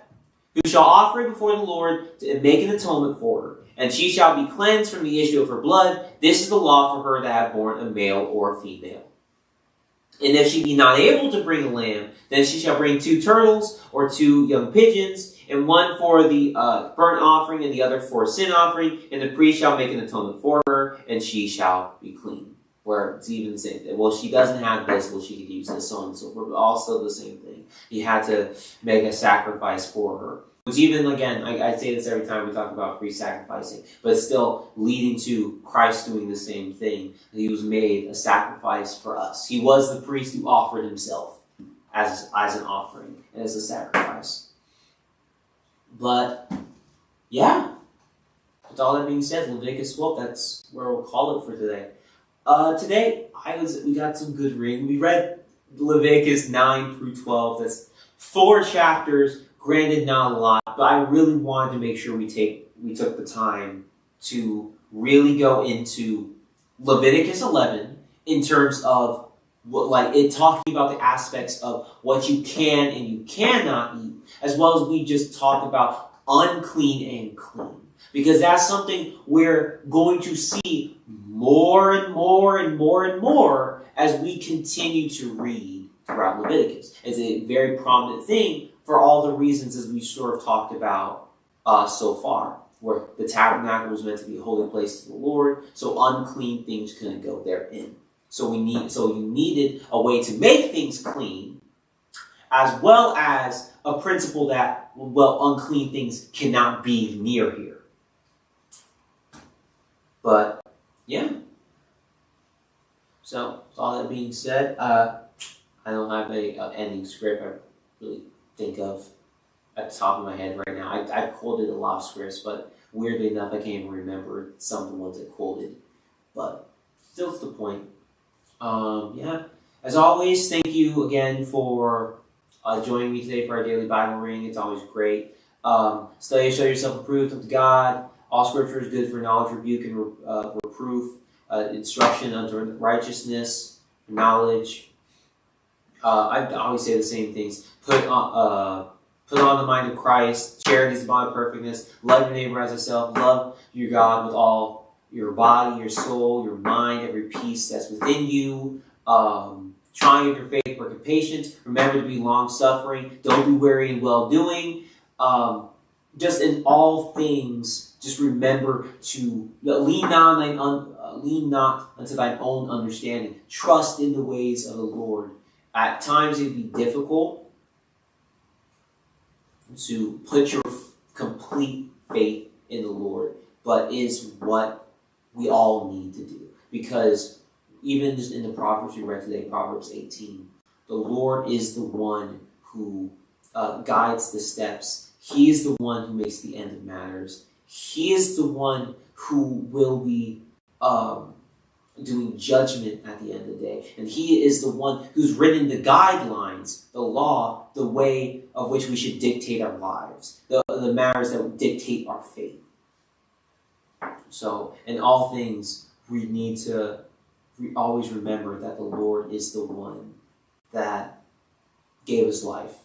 Who shall offer it before the Lord to make an atonement for her. And she shall be cleansed from the issue of her blood. This is the law for her that hath born a male or a female. And if she be not able to bring a lamb, then she shall bring 2 turtles or 2 young pigeons, and one for the burnt offering and the other for a sin offering. And the priest shall make an atonement for her, and she shall be clean. Where it's even the same thing. Well, she doesn't have this, well, she could use this, so on and so forth. But also the same thing. He had to make a sacrifice for her. Which even, again, I say this every time we talk about priest sacrificing, but still leading to Christ doing the same thing. He was made a sacrifice for us. He was the priest who offered himself as an offering, as a sacrifice. But, yeah. With all that being said, Leviticus 12, that's where we'll call it for today. Today, we got some good reading. We read Leviticus 9 through 12. That's 4 chapters. Granted, not a lot, but I really wanted to make sure we took the time to really go into Leviticus 11 in terms of it talking about the aspects of what you can and you cannot eat, as well as we just talk about unclean and clean, because that's something we're going to see more and more and more and more as we continue to read throughout Leviticus. It's a very prominent thing for all the reasons as we sort of talked about so far, where the tabernacle was meant to be a holy place to the Lord, so unclean things couldn't go therein. So you needed a way to make things clean, as well as a principle that, unclean things cannot be near here. But, yeah. So, with all that being said, I don't have an ending script I really think of. at the top of my head right now. I quoted a lot of scripts, but weirdly enough, I can't even remember some of the ones I quoted. But still, to the point. Yeah. As always, thank you again for joining me today for our daily Bible reading. It's always great. Study, show yourself approved unto God. All Scripture is good for knowledge, rebuke, and reproof, instruction unto righteousness, knowledge. I always say the same things. Put on the mind of Christ. Charity is the bond of perfectness. Love your neighbor as yourself. Love your God with all your body, your soul, your mind, every piece that's within you. Trying your faith, work of patience. Remember to be long-suffering. Don't be weary in well-doing. Just in all things, just remember to lean not unto thine own understanding. Trust in the ways of the Lord. At times it will be difficult to put your complete faith in the Lord, but is what we all need to do. Because even just in the Proverbs we read today, Proverbs 18, the Lord is the one who guides the steps. He is the one who makes the end of matters. He is the one who will be doing judgment at the end of the day. And He is the one who's written the guidelines, the law, the way of which we should dictate our lives, the matters that dictate our faith. So, in all things, we need to always remember that the Lord is the one that gave us life.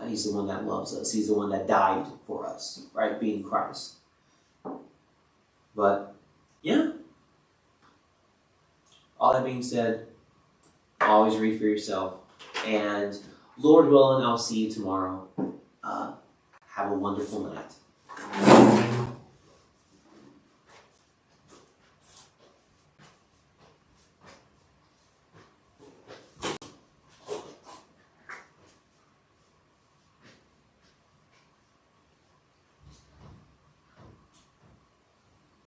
He's the one that loves us. He's the one that died for us, right? Being Christ. But, yeah. All that being said, always read for yourself. And Lord willing, I'll see you tomorrow. Have a wonderful night.